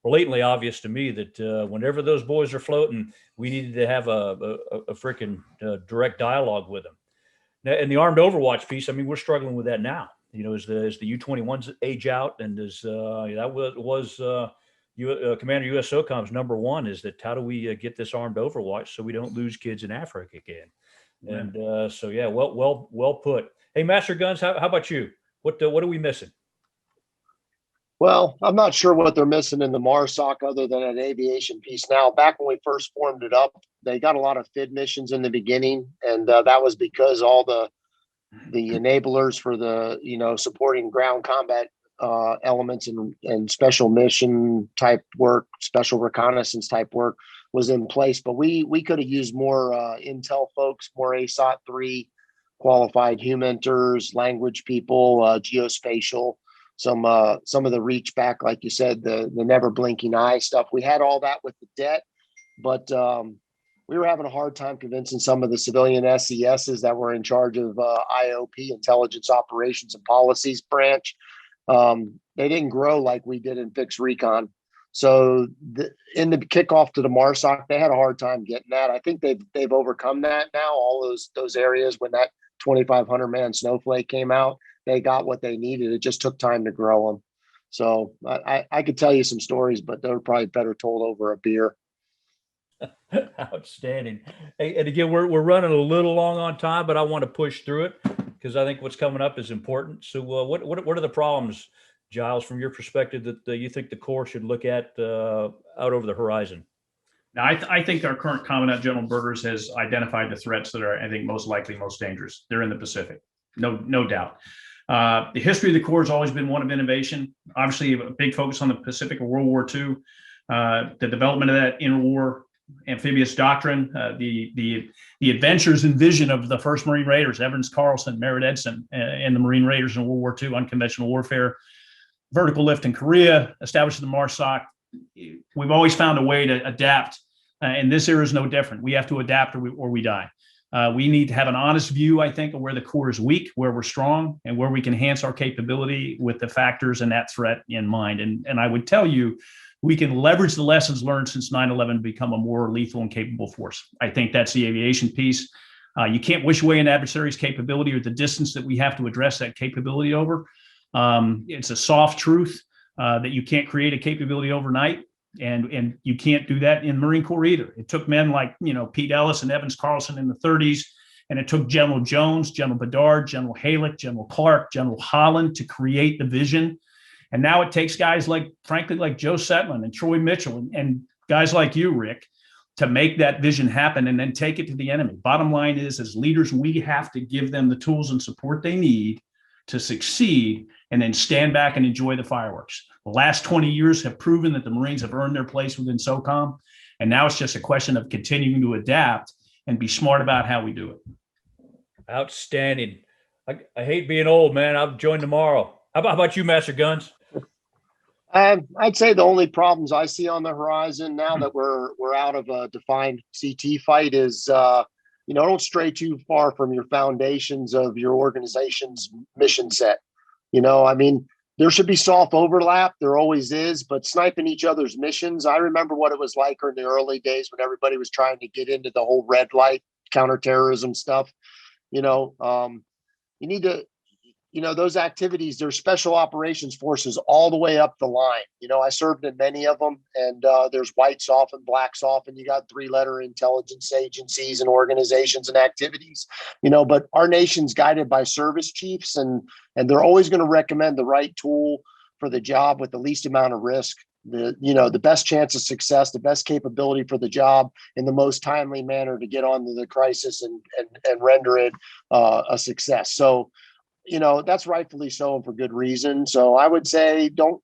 blatantly obvious to me that whenever those boys are floating, we needed to have a freaking direct dialogue with them. Now, in the armed overwatch piece, we're struggling with that now. As the U-21s age out, and as that was Commander U.S. SOCOM's number one, is that how do we get this armed overwatch so we don't lose kids in Africa again? Yeah. And well put. Hey, Master Guns, how about you? What are we missing? Well, I'm not sure what they're missing in the MARSOC other than an aviation piece. Now, back when we first formed it up, they got a lot of FID missions in the beginning, and that was because all the enablers for the supporting ground combat elements and special mission type work, special reconnaissance type work was in place. But we could have used more intel folks, more ASOT 3 qualified humaniters, language people, geospatial, some of the reach back, like you said, the never blinking eye stuff. We had all that with the debt, but we were having a hard time convincing some of the civilian SESs that were in charge of IOP, Intelligence Operations and Policies branch. They didn't grow like we did in fixed recon. So in the kickoff to the MARSOC, they had a hard time getting that. I think they've overcome that now. All those areas when that 2,500 man snowflake came out, they got what they needed. It just took time to grow them. So I could tell you some stories, but they're probably better told over a beer. Outstanding. Hey, and again, we're running a little long on time, but I want to push through it because I think what's coming up is important. So what are the problems, Giles, from your perspective, that you think the Corps should look at out over the horizon? Now, I think our current Commandant General Burgers has identified the threats that are, I think, most likely most dangerous. They're in the Pacific, no doubt. The history of the Corps has always been one of innovation. Obviously, a big focus on the Pacific of World War II, the development of that interwar amphibious doctrine, the adventures and vision of the first Marine Raiders, Evans Carlson, Merritt Edson, and the Marine Raiders in World War II, unconventional warfare, vertical lift in Korea, established the MARSOC. We've always found a way to adapt, and this era is no different. We have to adapt or we die. We need to have an honest view, I think, of where the Corps is weak, where we're strong, and where we can enhance our capability with the factors and that threat in mind. And I would tell you, we can leverage the lessons learned since 9/11 to become a more lethal and capable force. I think that's the aviation piece. You can't wish away an adversary's capability or the distance that we have to address that capability over. It's a soft truth. that you can't create a capability overnight. And you can't do that in Marine Corps either. It took men like, Pete Ellis and Evans Carlson in the 30s, and it took General Jones, General Bedard, General Halleck, General Clark, General Holland to create the vision. And now it takes guys like Joe Setman and Troy Mitchell and guys like you, Rick, to make that vision happen and then take it to the enemy. Bottom line is, as leaders, we have to give them the tools and support they need to succeed and then stand back and enjoy the fireworks. The last 20 years have proven that the Marines have earned their place within SOCOM. And now it's just a question of continuing to adapt and be smart about how we do it. Outstanding. I hate being old, man. I'll join tomorrow. How about you, Master Guns? I'd say the only problems I see on the horizon now that we're out of a defined CT fight is, don't stray too far from your foundations of your organization's mission set. There should be soft overlap. There always is, but sniping each other's missions. I remember what it was like in the early days when everybody was trying to get into the whole red light counterterrorism stuff. You need to, those activities, there's special operations forces all the way up the line. I served in many of them, and there's white SOF and black SOF, and you got 3-letter intelligence agencies and organizations and activities, but our nation's guided by service chiefs, and they're always going to recommend the right tool for the job with the least amount of risk, the best chance of success, the best capability for the job in the most timely manner to get on to the crisis and render it a success. So, that's rightfully so, and for good reason. So I would say don't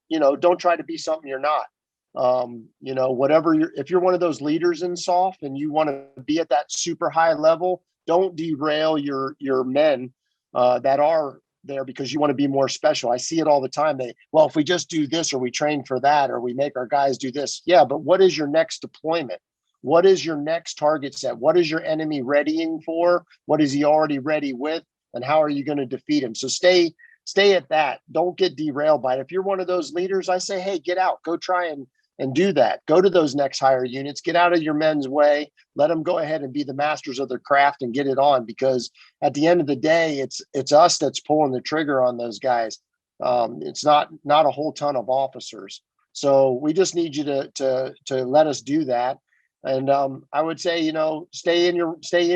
try to be something you're not. If you're one of those leaders in SOF and you want to be at that super high level, don't derail your men that are there because you want to be more special. I see it all the time. If we just do this, or we train for that, or we make our guys do this. Yeah, but what is your next deployment? What is your next target set? What is your enemy readying for? What is he already ready with? And how are you going to defeat him? So stay at that. Don't get derailed by it. If you're one of those leaders, I say, hey, get out, go try and do that. Go to those next higher units, get out of your men's way, let them go ahead and be the masters of their craft and get it on. Because at the end of the day, it's us that's pulling the trigger on those guys. It's not a whole ton of officers. So we just need you to let us do that. And I would say, stay in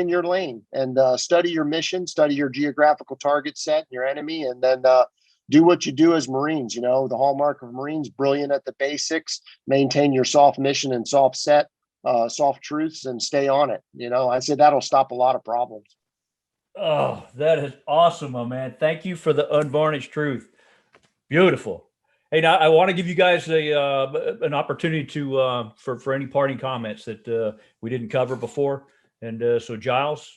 your lane and study your mission, study your geographical target set, your enemy, and then do what you do as Marines. The hallmark of Marines, brilliant at the basics, maintain your soft mission and soft set, soft truths, and stay on it. I said that'll stop a lot of problems. Oh, that is awesome, my man. Thank you for the unvarnished truth. Beautiful. Hey, now I want to give you guys an opportunity to for any parting comments that we didn't cover before. And so, Giles,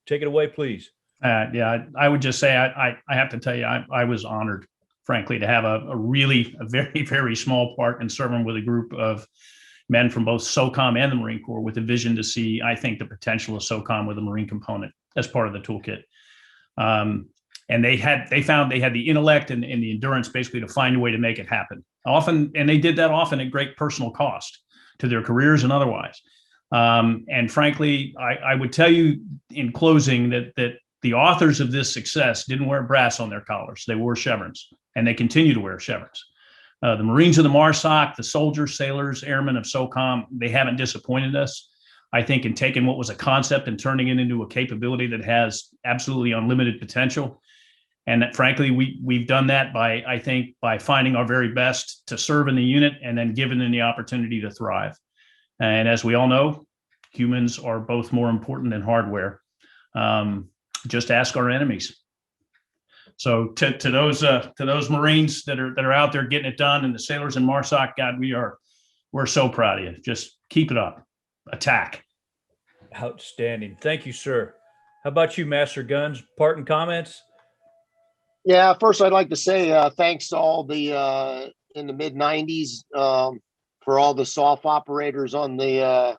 take it away, please. I would just say I have to tell you, I was honored, frankly, to have a very, very small part in serving with a group of men from both SOCOM and the Marine Corps with a vision to see, I think, the potential of SOCOM with a Marine component as part of the toolkit. And they found they had the intellect and the endurance basically to find a way to make it happen. Often, and they did that often at great personal cost to their careers and otherwise. And frankly, I would tell you in closing that the authors of this success didn't wear brass on their collars. They wore chevrons, and they continue to wear chevrons. The Marines of the MARSOC, the soldiers, sailors, airmen of SOCOM, they haven't disappointed us. I think in taking what was a concept and turning it into a capability that has absolutely unlimited potential. And that, frankly, we've done that by finding our very best to serve in the unit and then giving them the opportunity to thrive. And as we all know, humans are both more important than hardware. Just ask our enemies. So to those Marines that are out there getting it done, and the sailors in MARSOC, God, we're so proud of you. Just keep it up. Attack. Outstanding. Thank you, sir. How about you, Master Guns? Parting comments? Yeah, first I'd like to say thanks to all the in the mid 90s for all the SOF operators on that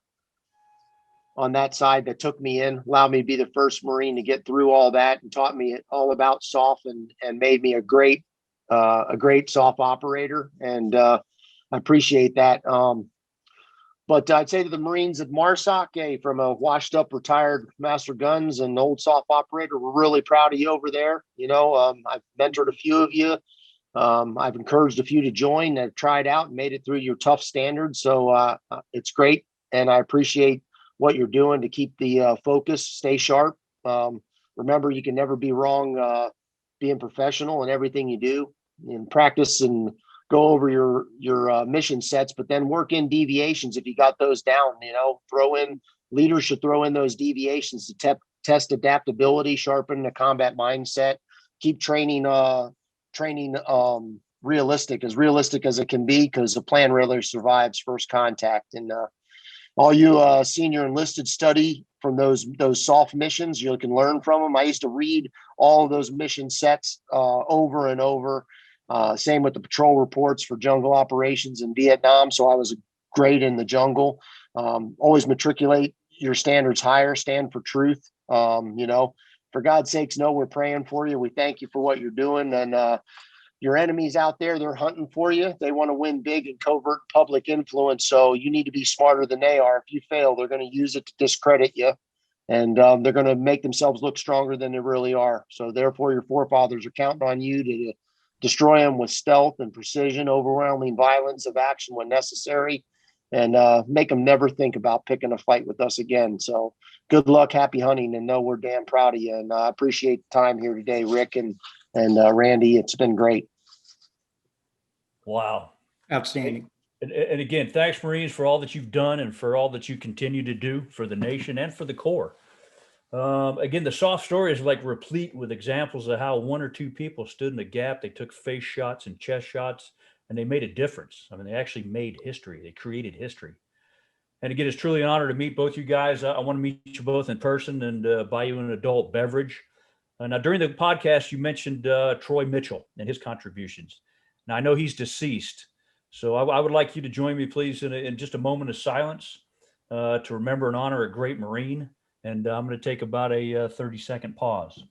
side that took me in, allowed me to be the first Marine to get through all that and taught me all about SOF and made me a great SOF operator. And I appreciate that. But I'd say to the Marines at MARSOC, hey, from a washed up retired Master Guns and old SOF operator, we're really proud of you over there. I've mentored a few of you. I've encouraged a few to join that have tried out and made it through your tough standards. So it's great. And I appreciate what you're doing to keep the focus, stay sharp. Remember, you can never be wrong being professional in everything you do, and practice and go over your mission sets, but then work in deviations if you got those down. Leaders should throw in those deviations to test adaptability, sharpen the combat mindset, keep training realistic as it can be, because the plan really survives first contact. And all you senior enlisted study from those soft missions. You can learn from them. I used to read all of those mission sets over and over. Same with the patrol reports for jungle operations in Vietnam. So I was great in the jungle. Always matriculate your standards higher, stand for truth. For God's sakes, know we're praying for you. We thank you for what you're doing. And your enemies out there, they're hunting for you. They want to win big and covert public influence. So you need to be smarter than they are. If you fail, they're going to use it to discredit you. And they're going to make themselves look stronger than they really are. So therefore, your forefathers are counting on you to destroy them with stealth and precision, overwhelming violence of action when necessary, and make them never think about picking a fight with us again. So good luck, happy hunting, and know we're damn proud of you. And I appreciate the time here today, Rick and Randy. It's been great. Wow. Outstanding. And again, thanks, Marines, for all that you've done and for all that you continue to do for the nation and for the Corps. Again, the SOF Story is like replete with examples of how one or two people stood in the gap. They took face shots and chest shots, and they made a difference. I mean, they actually made history. They created history. And again, it's truly an honor to meet both you guys. I want to meet you both in person and buy you an adult beverage. Now, during the podcast, you mentioned Troy Mitchell and his contributions. Now, I know he's deceased, so I would like you to join me, please, in just a moment of silence to remember and honor a great Marine. And I'm going to take about a 30-second pause.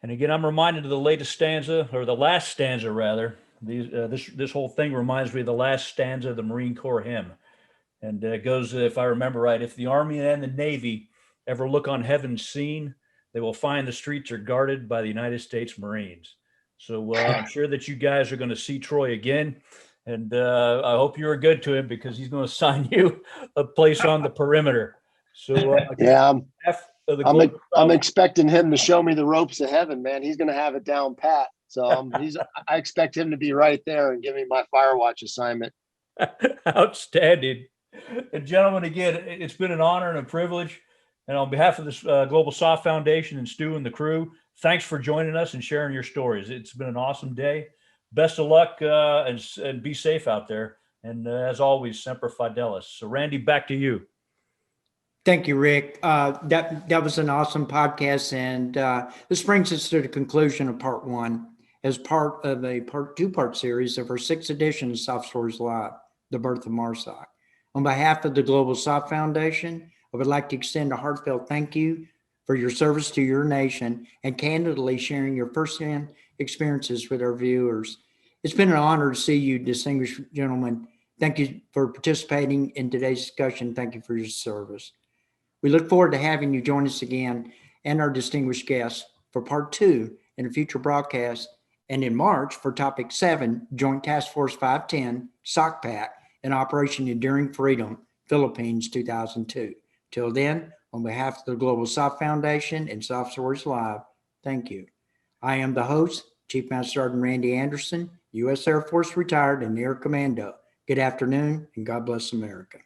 And again, I'm reminded of the latest stanza, or the last stanza, rather. This whole thing reminds me of the last stanza of the Marine Corps hymn. And it goes, if I remember right, if the Army and the Navy ever look on heaven's scene, they will find the streets are guarded by the United States Marines. So I'm sure that you guys are going to see Troy again. And I hope you're good to him, because he's going to sign you a place on the perimeter. So yeah, I'm expecting him to show me the ropes of heaven, man. He's going to have it down pat. So I expect him to be right there and give me my fire watch assignment. Outstanding. And gentlemen, again, it's been an honor and a privilege. And on behalf of this Global Soft Foundation and Stu and the crew, thanks for joining us and sharing your stories. It's been an awesome day. Best of luck and be safe out there. And as always, Semper Fidelis. So Randy, back to you. Thank you, Rick. That was an awesome podcast. And this brings us to the conclusion of part one as part of a two-part series of our 6th edition of SOF Stories Live, The Birth of MARSOC. On behalf of the Global Soft Foundation, I would like to extend a heartfelt thank you for your service to your nation and candidly sharing your firsthand experiences with our viewers. It's been an honor to see you, distinguished gentlemen. Thank you for participating in today's discussion. Thank you for your service. We look forward to having you join us again and our distinguished guests for part 2 in a future broadcast, and in March for topic 7, Joint Task Force 510, SOCPAC, and Operation Enduring Freedom, Philippines 2002. Till then, on behalf of the Global Soft Foundation and SOF Stories Live, thank you. I am the host, Chief Master Sergeant Randy Anderson, U.S. Air Force retired and Air Commando. Good afternoon, and God bless America.